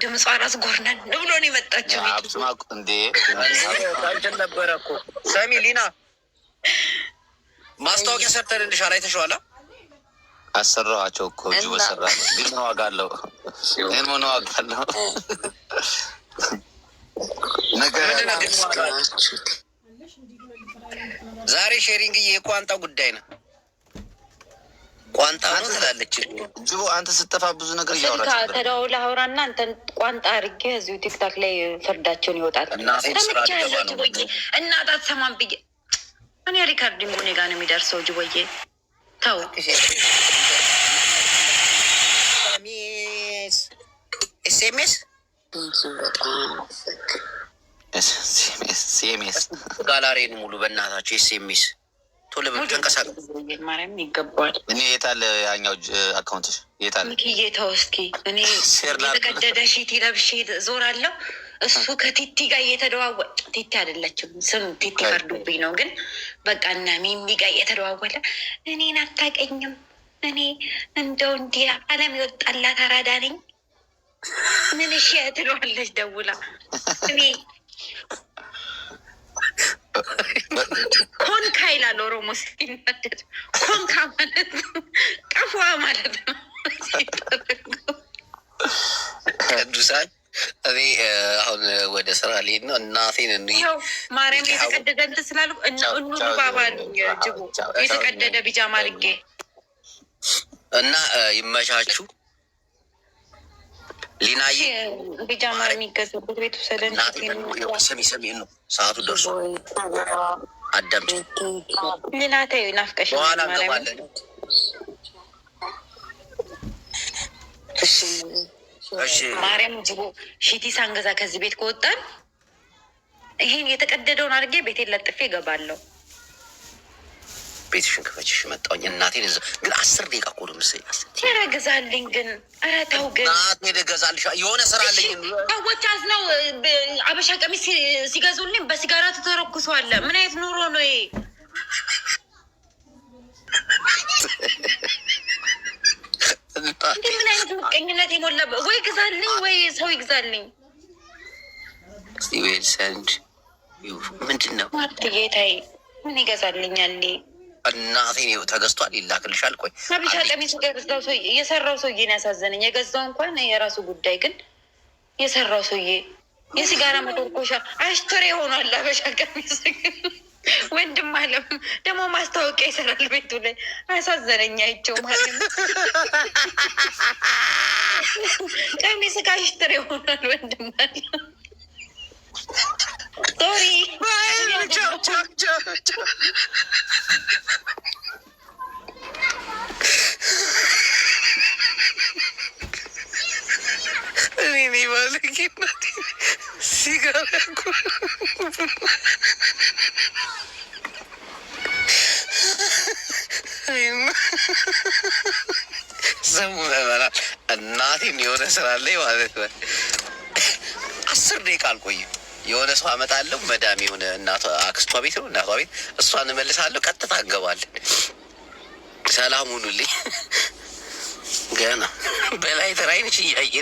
ድምጿ ራስ ጎርነን ብሎ ነው የመጣችው። እንዴ ነበረ እኮ ሰሚ ሊና ማስታወቂያ ሰርተንልሻል። አይተሽዋላ? አሰራኋቸው እኮ እጁ በሰራ ግን ምን ዋጋ አለው? ምን ዋጋ አለው? ዛሬ ሼሪንግ የቋንጣ ጉዳይ ነው። ቋንጣ ነው ትላለች። ጅቦ አንተ ስጠፋ ብዙ ነገር እያወራች ነበር። ተደዋውለህ አውራና አንተን ቋንጣ አድርጌ እዚሁ ቲክታክ ላይ ፍርዳቸውን ይወጣል። እናት አትሰማም ብዬ እኔ ሪካርዲንግ እኔ ጋር ነው የሚደርሰው። ጅቦዬ ተው። ኤስኤምኤስ ጋላሪን ሙሉ በእናታቸው ኤስኤምኤስ ቶሎ ተንቀሳቀስ። ማርያም ይገባል። እኔ የታለ ያኛው አካውንትሽ የታለ? ሚኪዬ ተው እስኪ። እኔ የተቀደደ ሺቲ ለብሼ ዞራለሁ። እሱ ከቲቲ ጋር እየተደዋወለ ቲቲ አይደለችም ስም ቲቲ ፈርዱብኝ ነው ግን በቃ እና ሚሚ ጋር እየተደዋወለ እኔን አታውቀኝም። እኔ እንደው እንዲህ አለም ይወጣላት አራዳ ነኝ። ምን እሺ ትለዋለች ደውላ። እኔ ኮንካ ይላል ኦሮሞ ሲናደድ። ኮንካ ማለት ቀፏ ማለት ነው። ቅዱሳን እኔ አሁን ወደ ስራ ልሄድ ነው። እናቴን ይኸው ማርያም የተቀደደ እንትን ስላሉ እኑ ባባሉኝ ጅቡ የተቀደደ ቢጃማ አድርጌ እና ይመቻችሁ። ሊናዬ ቢጃማ የሚገዛበት ቤት ውሰደን። ሰሚ ነው ሰዓቱ ደርሶ አዳምጪ። ሊናተ ናፍቀሽ በኋላ እንገባለን። ማርያም ጅቦ ሺቲ ሳንገዛ ከዚህ ቤት ከወጣን ይሄን የተቀደደውን አድርጌ ቤቴን ለጥፌ እገባለሁ። ቤትሽን ክፈችሽ መጣሁኝ። እናቴን እዛ ግን 10 ደቂቃ እኮ ነው የምትሰጪኝ። ኧረ ግዛልኝ ግን ኧረ ተው ግን እናቴን እገዛልሽ የሆነ ስራ አለኝ። ሰዎች አዝነው አበሻ ቀሚስ ሲገዙልኝ በሲጋራ ተተረኩሰዋል። ምን አይነት ኑሮ ነው ይሄ? እንዲህ ምን አይነት ምቀኝነት የሞላበት ወይ ግዛልኝ ወይ ሰው ይግዛልኝ። ሰንድ ምንድን ነው ጌታዬ? ምን ይገዛልኛል? እናቴን ተገዝቷል፣ ይላክልሻል። ቆይ አበሻ ቀሚስ ገዛው ሰው የሰራው ሰውዬን ያሳዘነኝ። የገዛው እንኳን የራሱ ጉዳይ፣ ግን የሰራው ሰውዬ የሲጋራ መተርኮሻ አሽተሬ ሆኗል። አበሻ ቀሚስ ወንድም አለም ደግሞ ማስታወቂያ ይሰራል ቤቱ ላይ። አሳዘነኝ አይቼው ማለት ነው። ቀሚስ ከአሽተሬ ሆኗል ወንድም አለም። ሶሪ እኔ ባለጌነት ሲጋራ ሰሙ በላ እናቴን የሆነ ስራ ላይ ማለት ነው። 10 ደቂቃ አልቆይም። የሆነ ሰው አመጣለሁ። መዳም የሆነ እናቷ አክስቷ ቤት ነው እናቷ ቤት፣ እሷን እመልሳለሁ። ቀጥታ እንገባለን። ሰላም ሁኑልኝ። ገና በላይ ተራይንች እያየ